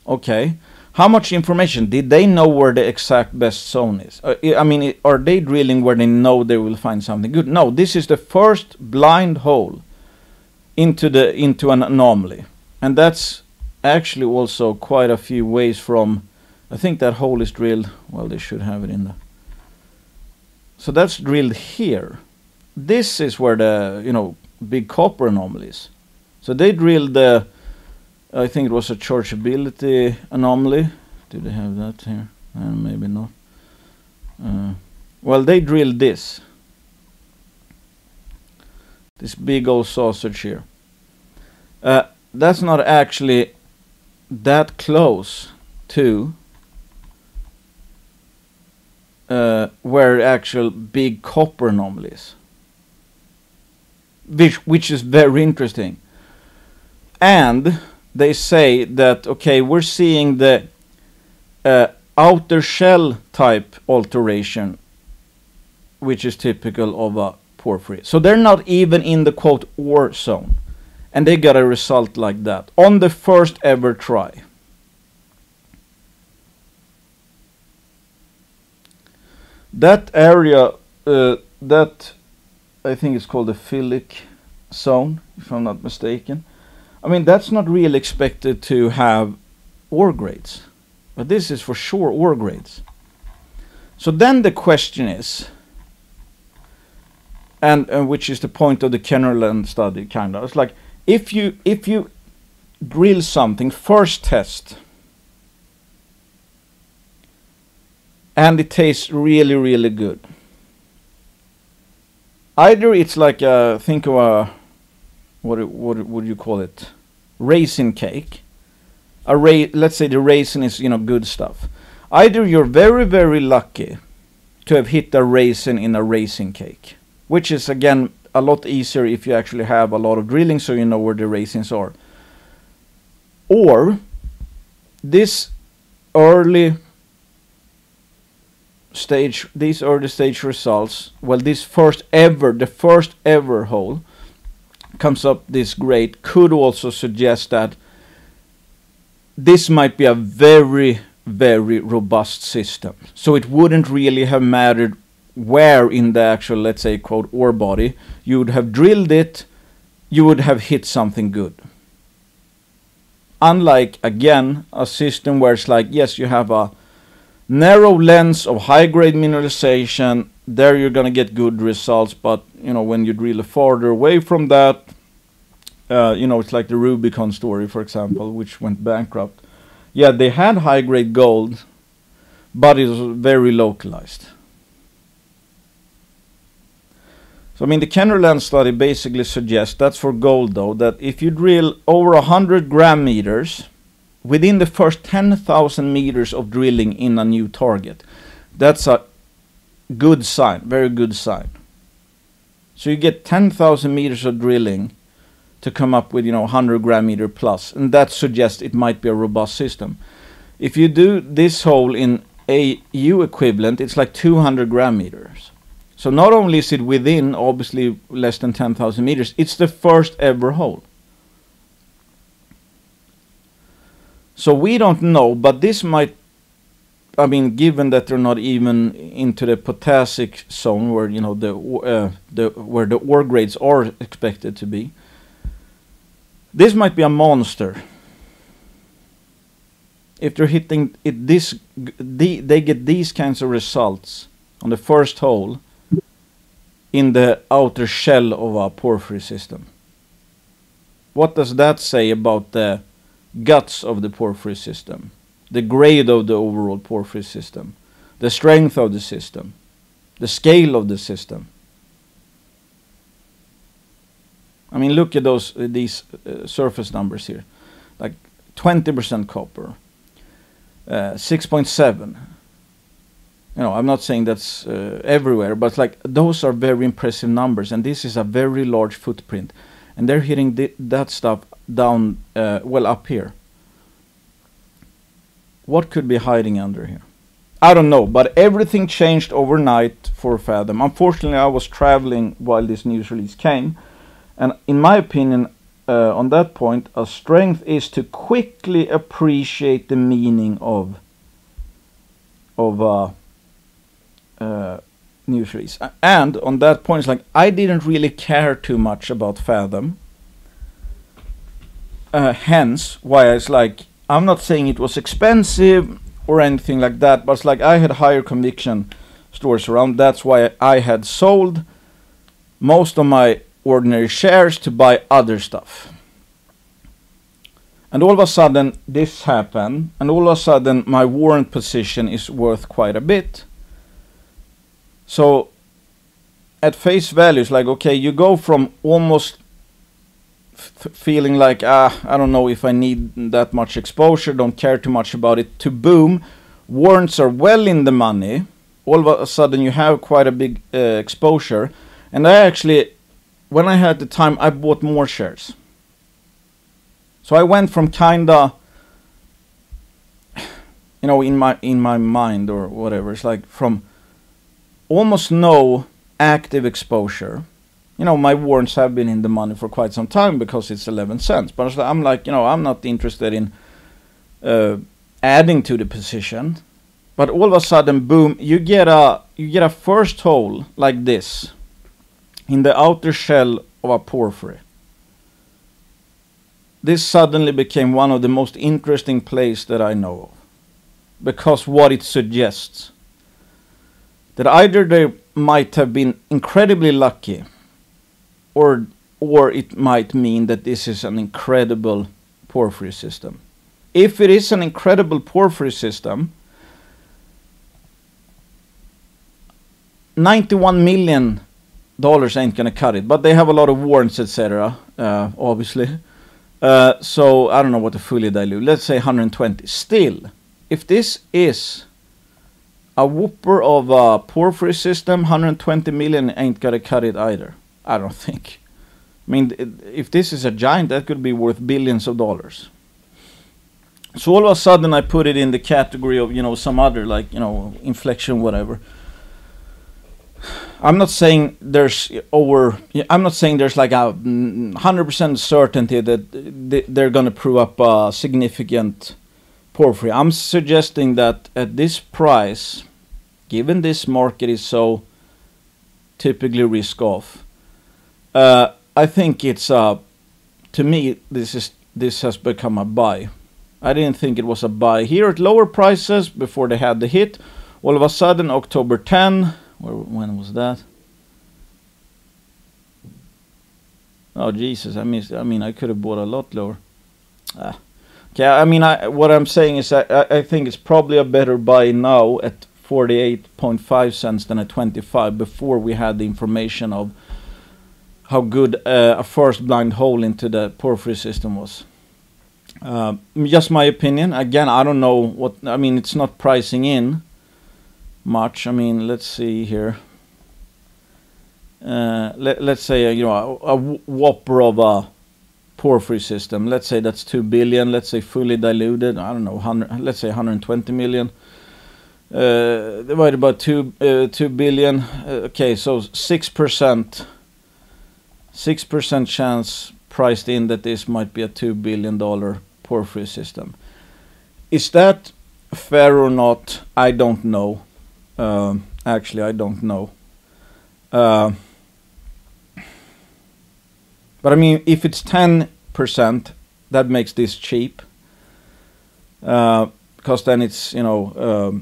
Okay. How much information? Did they know where the exact best zone is? I mean, are they drilling where they know they will find something good? No, this is the first blind hole into an anomaly. And that's actually also quite a few ways from, I think that hole is drilled, well, they should have it in the, so that's drilled here. This is where the, big copper anomalies. So they drilled the, I think it was a chargeability anomaly. Do they have that here? Maybe not. Well, they drilled this big old sausage here. That's not actually that close to where actual big copper anomalies, which is very interesting. And they say that, okay, we're seeing the outer shell type alteration, which is typical of a porphyry. So they're not even in the quote ore zone, and they got a result like that on the first ever try. That area, that I think is called the phyllic zone, if I'm not mistaken. I mean, that's not really expected to have ore grades, but this is for sure ore grades. So then the question is, and which is the point of the Kenner Land study, kind of, it's like if you drill something, first test, and it tastes really, really good. Either it's like think of a, what would you call it? Raisin cake. Let's say the raisin is, good stuff. Either you're very, very lucky to have hit a raisin in a raisin cake, which is again a lot easier if you actually have a lot of drilling, so you know where the raisins are. Or this early stage results, well, the first ever hole comes up this great, could also suggest that this might be a very, very robust system. So it wouldn't really have mattered where in the actual, let's say, quote, ore body you would have drilled it, you would have hit something good. Unlike, again, a system where it's like, yes, you have a narrow lens of high-grade mineralization, there you're going to get good results, but, when you drill farther away from that, it's like the Rubicon story, for example, which went bankrupt. Yeah, they had high-grade gold, but it was very localized. So, I mean, the Kenner Land study basically suggests, that's for gold though, that if you drill over 100 gram meters within the first 10,000 meters of drilling in a new target, that's a good sign, very good sign. So you get 10,000 meters of drilling to come up with, 100 gram meter plus, and that suggests it might be a robust system. If you do this hole in AU equivalent, it's like 200 gram meters. So not only is it within, obviously, less than 10,000 meters, it's the first ever hole. So we don't know, but this might, I mean, given that they're not even into the potassic zone where, where the ore grades are expected to be, this might be a monster. if they're hitting it they get these kinds of results on the first hole in the outer shell of a porphyry system. What does that say about the guts of the porphyry system, the grade of the overall porphyry system, the strength of the system, the scale of the system? I mean, look at these surface numbers here, like 20% copper, 6.7. You know, I'm not saying that's everywhere, but like those are very impressive numbers, and this is a very large footprint, and they're hitting that stuff down, well, up here. What could be hiding under here? I don't know, but everything changed overnight for Fathom. Unfortunately, I was traveling while this news release came, and in my opinion, on that point, a strength is to quickly appreciate the meaning of news release. And on that point, it's like I didn't really care too much about Fathom. Hence, why it's like I'm not saying it was expensive or anything like that, but it's like I had higher conviction stores around. That's why I had sold most of my ordinary shares to buy other stuff. And all of a sudden this happened, and all of a sudden my warrant position is worth quite a bit. So at face value, it's like, okay, you go from almost feeling like, I don't know if I need that much exposure, don't care too much about it, to boom, warrants are well in the money. All of a sudden you have quite a big exposure. And I actually, when I had the time, I bought more shares. So I went from kinda, you know, in my mind or whatever, it's like from almost no active exposure. You know, my warrants have been in the money for quite some time because it's 11 cents. But I'm like, you know, I'm not interested in adding to the position. But all of a sudden, boom, you get a first hole like this in the outer shell of a porphyry. This suddenly became one of the most interesting plays that I know of, because what it suggests, that either they might have been incredibly lucky, or it might mean that this is an incredible porphyry system. If it is an incredible porphyry system, $91 million ain't gonna cut it, but they have a lot of warrants, etc. Obviously. So I don't know what the fully dilute. Let's say 120. Still, if this is a whooper of a porphyry system, 120 million ain't gonna cut it either. I don't think. I mean, if this is a giant, that could be worth billions of dollars. So all of a sudden, I put it in the category of, you know, some other, like, you know, inflection, whatever. I'm not saying there's like a 100% certainty that they're going to prove up a significant porphyry. I'm suggesting that at this price, given this market is so typically risk off, I think it's to me this has become a buy. I didn't think it was a buy here at lower prices before they had the hit. All of a sudden, October 10. When was that? Oh Jesus! I mean, I could have bought a lot lower. Okay, I mean, what I'm saying is, I think it's probably a better buy now at 48.5 cents than at 25 before we had the information of how good a first blind hole into the porphyry system was. Just my opinion. Again, I don't know what. I mean, it's not pricing in much. I mean, let's see here. Let's say you know a whopper of a porphyry system. Let's say that's 2 billion. Let's say fully diluted. I don't know, 100. Let's say 120 million. Divided by 2 billion. Okay, so 6%. 6% chance priced in that this might be a $2 billion porphyry system. Is that fair or not? I don't know. Actually, I don't know. But I mean, if it's 10%, that makes this cheap. because then it's, you know,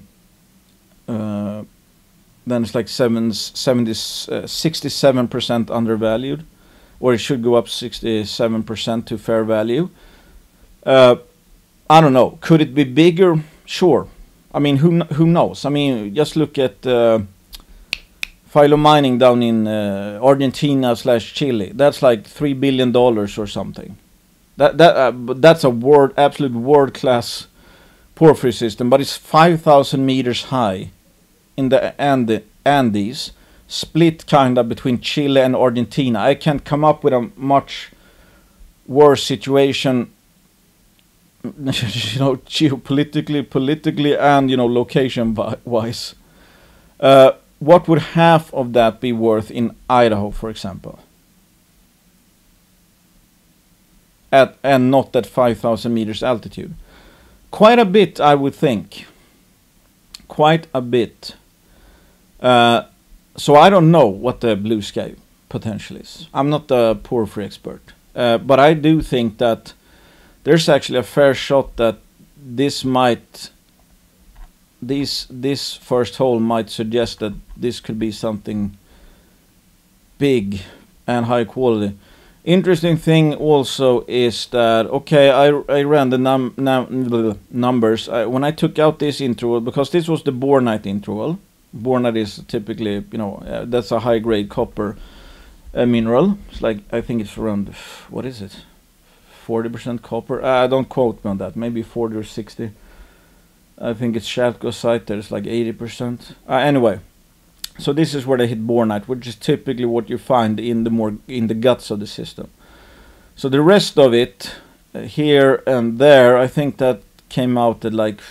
then it's like 67% undervalued, or it should go up 67% to fair value. I don't know. Could it be bigger? Sure. I mean, who knows? I mean, just look at Philo Mining down in Argentina/Chile. That's like $3 billion or something. That's a absolute world-class porphyry system, but it's 5,000 meters high in the Andes, split kind of between Chile and Argentina. I can't come up with a much worse situation, you know, geopolitically, politically, and, you know, location-wise. What would half of that be worth in Idaho, for example? And not at 5,000 meters altitude? Quite a bit, I would think. Quite a bit. So I don't know what the blue sky potential is. I'm not a porphyry expert. But I do think that there's actually a fair shot that this first hole might suggest that this could be something big and high quality. Interesting thing also is that, okay, I ran the numbers. When I took out this interval, because this was the bornite interval. Bornite is typically, you know, that's a high grade copper mineral. It's like, I think it's around, what is it? 40% copper. Don't quote me on that. Maybe 40 or 60. I think it's chalcocite. There's like 80%. Anyway, so this is where they hit bornite, which is typically what you find in the guts of the system. So the rest of it, here and there, I think that came out at like,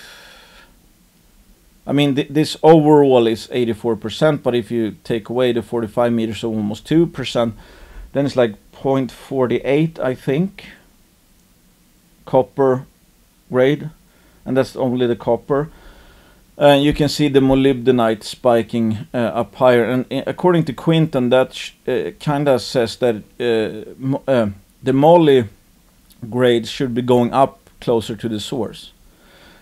I mean, this overall is 84%, but if you take away the 45 meters, so almost 2%, then it's like 0.48, I think, copper grade, and that's only the copper. You can see the molybdenite spiking up higher, and according to Quinton, that kind of says that the moly grades should be going up closer to the source.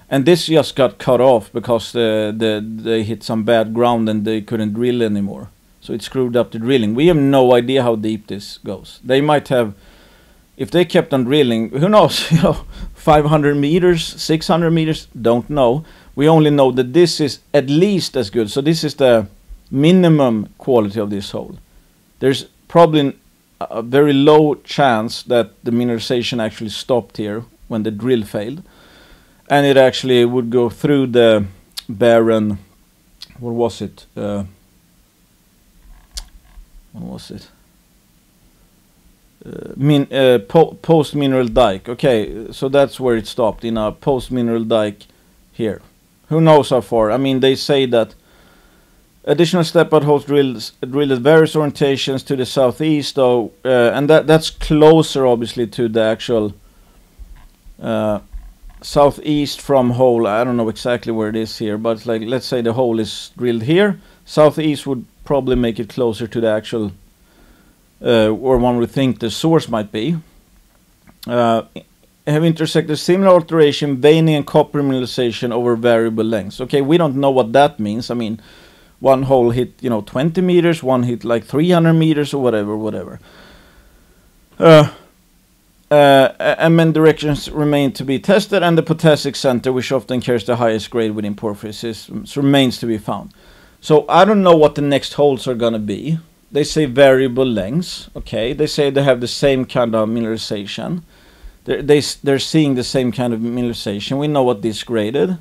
And this just got cut off because they hit some bad ground and they couldn't drill anymore. So it screwed up the drilling. We have no idea how deep this goes. They might have, if they kept on drilling, who knows, you know, 500 meters, 600 meters, don't know. We only know that this is at least as good. So this is the minimum quality of this hole. There's probably a very low chance that the mineralization actually stopped here when the drill failed. And it actually would go through the barren, what was it? Post-mineral dike. Okay, so that's where it stopped, in a post-mineral dike here. Who knows how far? I mean, they say that additional step-out holes drilled at various orientations to the southeast, though, and that's closer, obviously, to the actual southeast from hole. I don't know exactly where it is here, but it's like, let's say the hole is drilled here. Southeast would probably make it closer to the actual, or one would think the source might be. Have intersected similar alteration, veining and copper mineralization over variable lengths. Okay, we don't know what that means. I mean, one hole hit, you know, 20 meters, one hit like 300 meters or whatever. And many directions remain to be tested, and the potassic center, which often carries the highest grade within porphyry systems, remains to be found. So I don't know what the next holes are gonna be. They say variable lengths. Okay, they say they have the same kind of mineralization. They're seeing the same kind of mineralization. We know what this graded.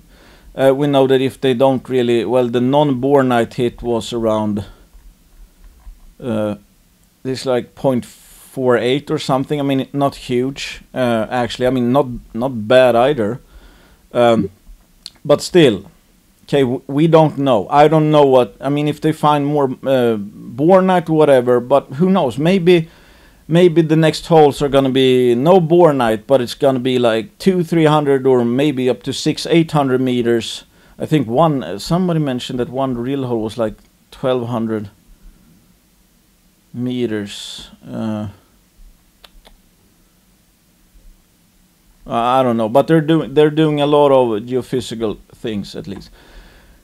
We know that if they don't really, well, the non-bornite hit was around this like 0.48 or something. I mean, not huge actually. I mean, not bad either. But still, okay, we don't know. I don't know what. I mean, if they find more bornite, whatever. But who knows? Maybe the next holes are gonna be no bornite, but it's gonna be like 200-300 or maybe up to 600-800 meters. I think somebody mentioned that one real hole was like 1,200 meters. I don't know, but they're doing a lot of geophysical things at least.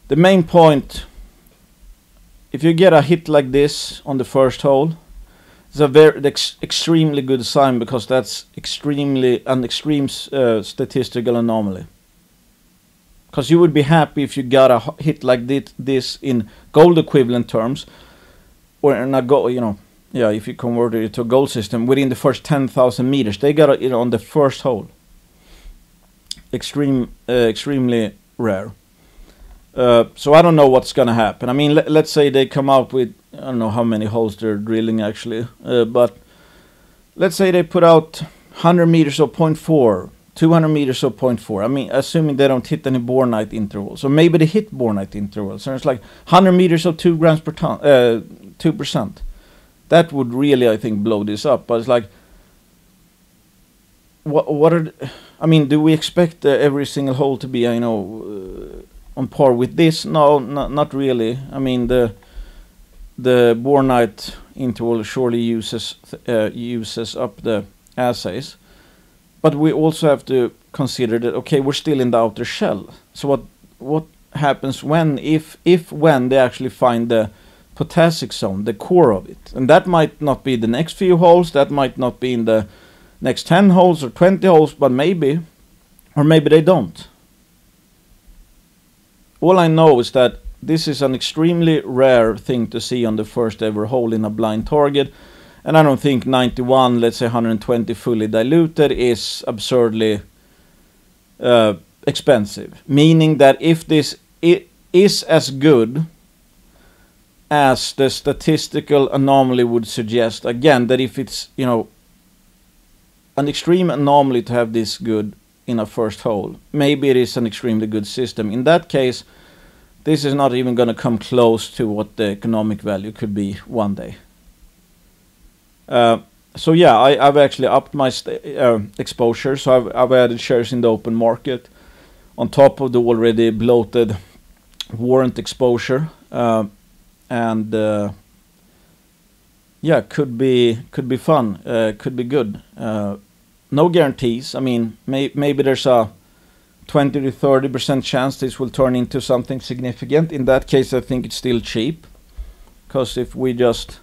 The main point, if you get a hit like this on the first hole, it's a very extremely good sign, because that's an extreme statistical anomaly. Because you would be happy if you got a hit like this in gold equivalent terms, or in a gold, if you converted it to a gold system within the first 10,000 meters. They got it on the first hole. Extremely rare. So I don't know what's gonna happen. I mean, let's say they come out with, I don't know how many holes they're drilling actually, but let's say they put out 100 meters of 0.4, 200 meters of 0.4. I mean, assuming they don't hit any Bornite intervals. So maybe they hit Bornite intervals. So it's like 100 meters of 2 grams per ton, 2%. That would really, I think, blow this up. But it's like, I mean, do we expect every single hole to be, on par with this? No, not really. I mean, the Bornite interval surely uses up the assays, but we also have to consider that, okay, we're still in the outer shell. So what happens when they actually find the potassic zone, the core of it? And that might not be the next few holes, that might not be in the next 10 holes or 20 holes, but maybe, or maybe they don't. All I know is that this is an extremely rare thing to see on the first ever hole in a blind target, and I don't think 91, let's say 120 fully diluted is absurdly expensive. Meaning that if this is as good as the statistical anomaly would suggest, again, that if it's, an extreme anomaly to have this good in a first hole, maybe it is an extremely good system. In that case, this is not even going to come close to what the economic value could be one day. So yeah, I've actually upped my exposure. So I've added shares in the open market on top of the already bloated warrant exposure, and yeah, could be fun, could be good. No guarantees. I mean, maybe there's a 20 to 30% chance this will turn into something significant. In that case, I think it's still cheap, because if we just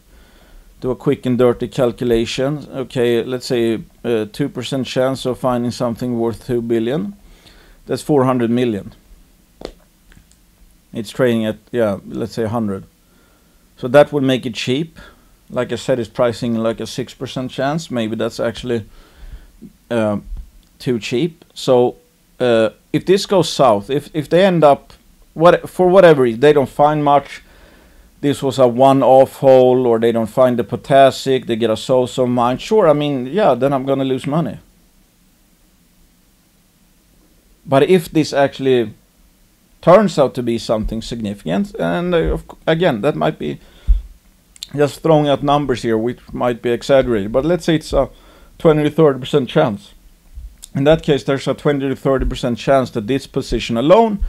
do a quick and dirty calculation, okay, let's say 2% chance of finding something worth 2 billion, that's 400 million. It's trading at, yeah, let's say 100. So that would make it cheap. Like I said, it's pricing like a 6% chance. Maybe that's actually too cheap. So if this goes south, if they end up, for whatever reason, they don't find much, this was a one-off hole, or they don't find the potassic, they get a so-so mine, sure, I mean, yeah, then I'm gonna lose money. But if this actually turns out to be something significant, and again, that might be just throwing out numbers here, which might be exaggerated, but let's say it's a 20 to 30% chance. In that case, there's a 20 to 30% chance that this position alone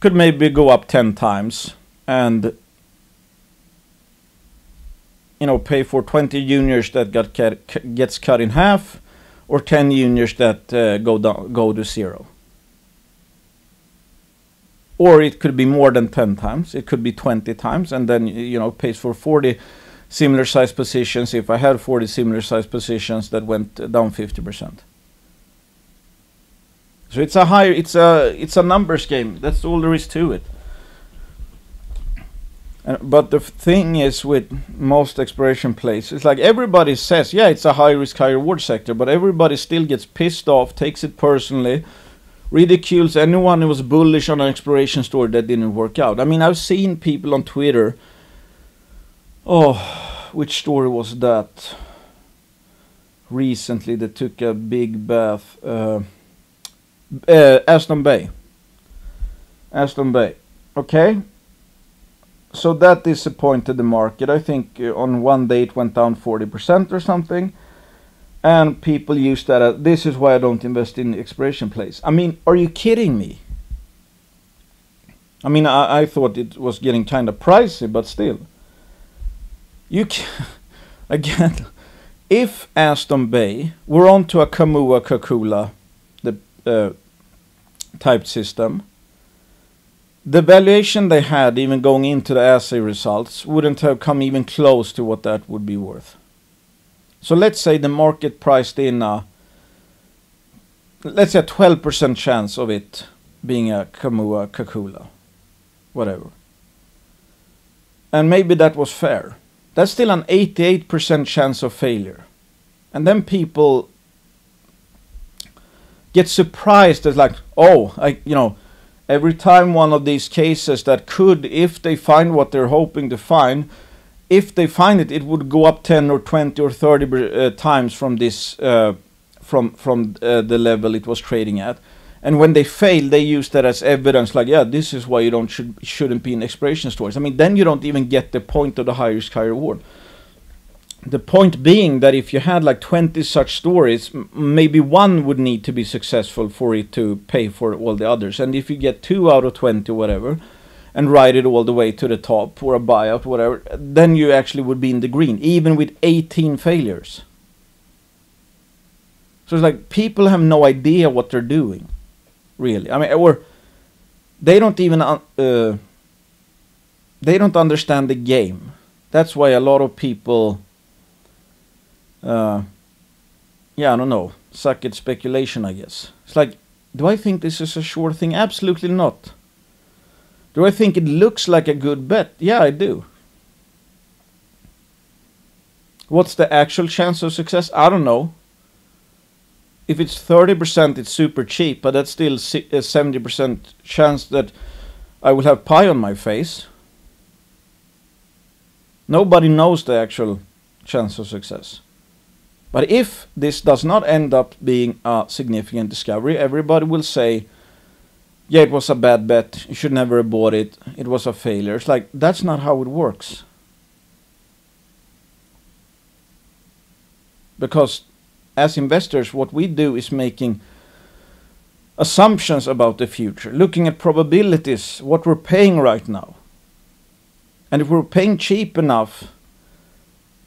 could maybe go up 10 times, and pay for 20 juniors that gets cut in half, or 10 juniors that go to zero. Or it could be more than 10 times. It could be 20 times, and then pays for 40 similar size positions. If I had 40 similar size positions that went down 50%. So it's a numbers game. That's all there is to it. But the thing is, with most exploration plays, it's like everybody says, yeah, it's a high risk, high reward sector, but everybody still gets pissed off, takes it personally, ridicules anyone who was bullish on an exploration story that didn't work out. I mean, I've seen people on Twitter, which story was that? Recently, that took a big bath. Aston Bay. Okay. So that disappointed the market. I think on one day it went down 40% or something. And people use that as, this is why I don't invest in exploration plays. I mean, are you kidding me? I mean, I thought it was getting kind of pricey, but still. Again, if Aston Bay were onto a Kakula type system, the valuation they had even going into the assay results wouldn't have come even close to what that would be worth. So let's say the market priced in let's say a 12% chance of it being a Kamua Kakula, whatever. And maybe that was fair. That's still an 88% chance of failure. And then people get surprised as like, oh, every time one of these cases that could, if they find what they're hoping to find, if they find it, it would go up 10 or 20 or 30 times from this, from the level it was trading at. And when they fail, they use that as evidence, like, yeah, this is why you shouldn't be in exploration stories. I mean, then you don't even get the point of the high risk, high reward. The point being that if you had like 20 such stories, maybe one would need to be successful for it to pay for all the others. And if you get 2 out of 20, whatever, and ride it all the way to the top or a buyout, whatever, then you actually would be in the green, even with 18 failures. So it's like people have no idea what they're doing, really. I mean, or they don't even they don't understand the game. That's why a lot of people, I don't know, suck at speculation, I guess. It's like, do I think this is a sure thing? Absolutely not. Do I think it looks like a good bet? Yeah, I do. What's the actual chance of success? I don't know. If it's 30%, it's super cheap, but that's still a 70% chance that I will have pie on my face. Nobody knows the actual chance of success. But if this does not end up being a significant discovery, everybody will say, yeah, it was a bad bet, you should never have bought it, it was a failure. It's like, that's not how it works. Because as investors, what we do is making assumptions about the future, looking at probabilities, what we're paying right now. And if we're paying cheap enough,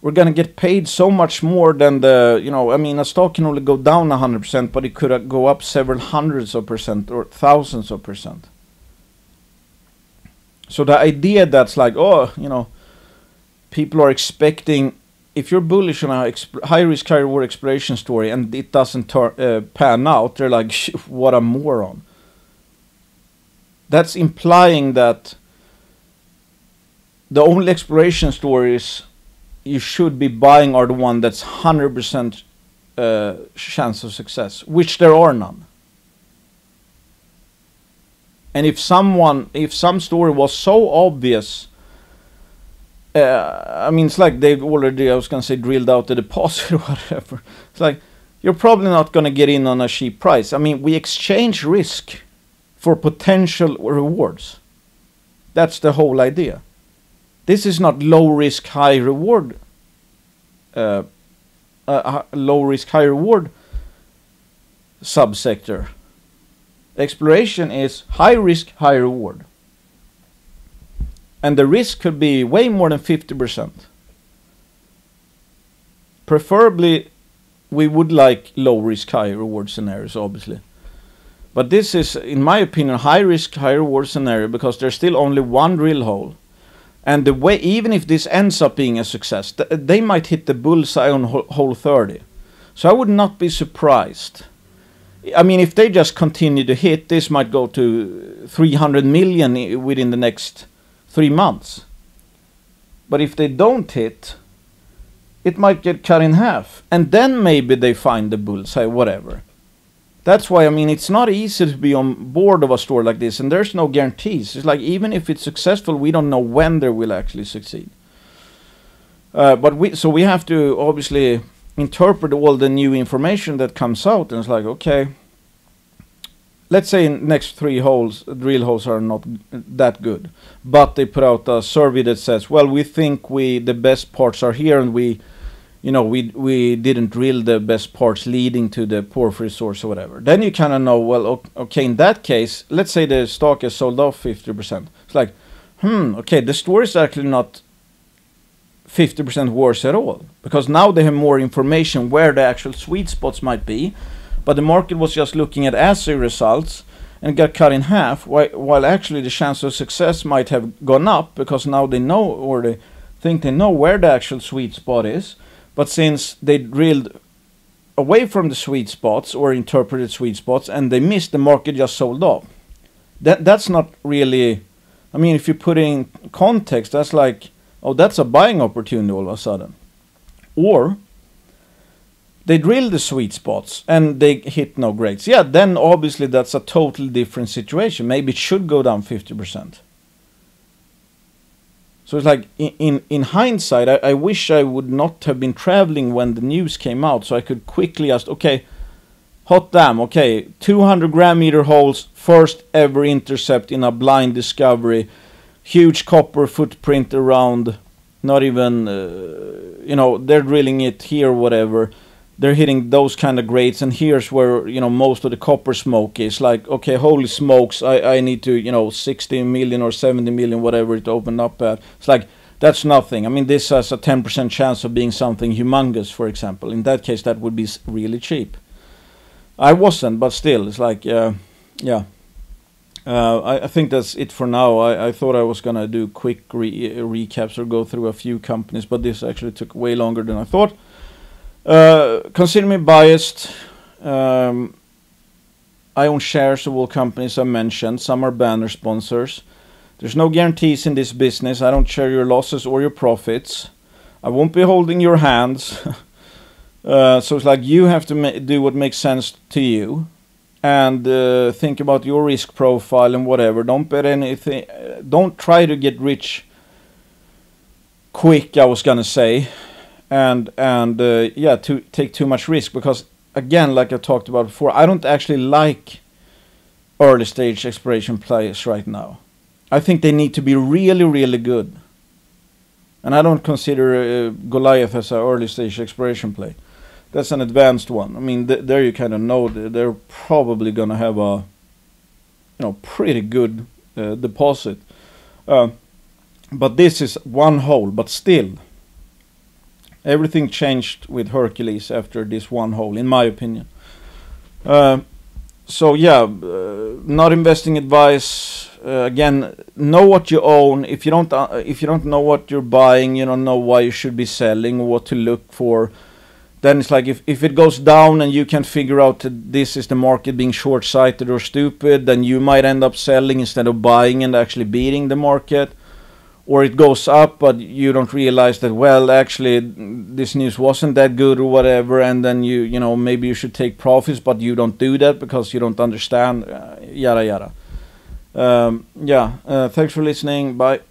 we're going to get paid so much more than the, I mean, a stock can only go down 100%, but it could go up several hundreds of percent or thousands of percent. So the idea that's like, people are expecting, if you're bullish on a high risk, high reward exploration story and it doesn't pan out, they're like, what a moron. That's implying that the only exploration stories you should be buying are the one that's 100% chance of success, which there are none. And if some story was so obvious, I mean, it's like they've already, I was going to say, drilled out the deposit or whatever. It's like, you're probably not going to get in on a cheap price. I mean, we exchange risk for potential rewards. That's the whole idea. This is not low risk, high reward. Low risk, high reward subsector. Exploration is high risk, high reward. And the risk could be way more than 50%. Preferably, we would like low risk, high reward scenarios, obviously. But this is, in my opinion, high risk, high reward scenario because there's still only one drill hole. And the way, even if this ends up being a success, they might hit the bullseye on hole 30. So I would not be surprised. I mean, if they just continue to hit, this might go to 300 million within the next 3 months. But if they don't hit, it might get cut in half. And then maybe they find the bullseye, whatever. That's why, I mean, it's not easy to be on board of a store like this, and there's no guarantees. It's like, even if it's successful, we don't know when they will actually succeed. But we have to obviously interpret all the new information that comes out, and it's like, okay, let's say in next 3 holes, drill holes are not that good, but they put out a survey that says, well, we think the best parts are here, and we didn't drill the best parts leading to the porphyry source or whatever. Then you kind of know, well, okay, in that case, let's say the stock is sold off 50%. It's like, okay, the story is actually not 50% worse at all, because now they have more information where the actual sweet spots might be, but the market was just looking at assay results and got cut in half, while actually the chance of success might have gone up because now they know, or they think they know where the actual sweet spot is. But since they drilled away from the sweet spots or interpreted sweet spots and they missed, the market just sold off. That's not really, I mean, if you put it in context, that's like, oh, that's a buying opportunity all of a sudden. Or they drill the sweet spots and they hit no grades. Yeah, then obviously that's a totally different situation. Maybe it should go down 50%. So it's like, in hindsight, I wish I would not have been traveling when the news came out, so I could quickly ask, okay, hot damn, okay, 200 gram meter holes, first ever intercept in a blind discovery, huge copper footprint around, not even, you know, they're drilling it here, whatever. They're hitting those kind of grades, and here's where, you know, most of the copper smoke is. Like, okay, holy smokes, I need to, you know, 60 million or 70 million, whatever it opened up at. It's like, that's nothing. I mean, this has a 10% chance of being something humongous, for example. In that case, that would be really cheap. I wasn't, but still, it's like, yeah. I think that's it for now. I thought I was going to do quick recaps or go through a few companies, but this actually took way longer than I thought. Consider me biased. I own shares of all companies I mentioned. Some are banner sponsors. There's no guarantees in this business. I don't share your losses or your profits. I won't be holding your hands. So it's like, you have to do what makes sense to you, and think about your risk profile and whatever. Don't bet anything. Don't try to get rich quick, I was gonna say. And yeah, to take too much risk, because again, like I talked about before, I don't actually like early stage exploration players right now. I think they need to be really, really good, and I don't consider Goliath as an early stage exploration play. That's an advanced one. I mean, there you kind of know they're probably gonna have a, you know, pretty good deposit. But this is one hole, but still. Everything changed with Hercules after this one hole, in my opinion. So yeah, not investing advice. Again, know what you own. If you don't know what you're buying, you don't know why you should be selling or what to look for. Then it's like, if it goes down and you can figure out that this is the market being short-sighted or stupid, then you might end up selling instead of buying and actually beating the market. Or it goes up, but you don't realize that, well, actually, this news wasn't that good or whatever, and then you know, maybe you should take profits, but you don't do that because you don't understand, yada yada. Yeah, thanks for listening. Bye.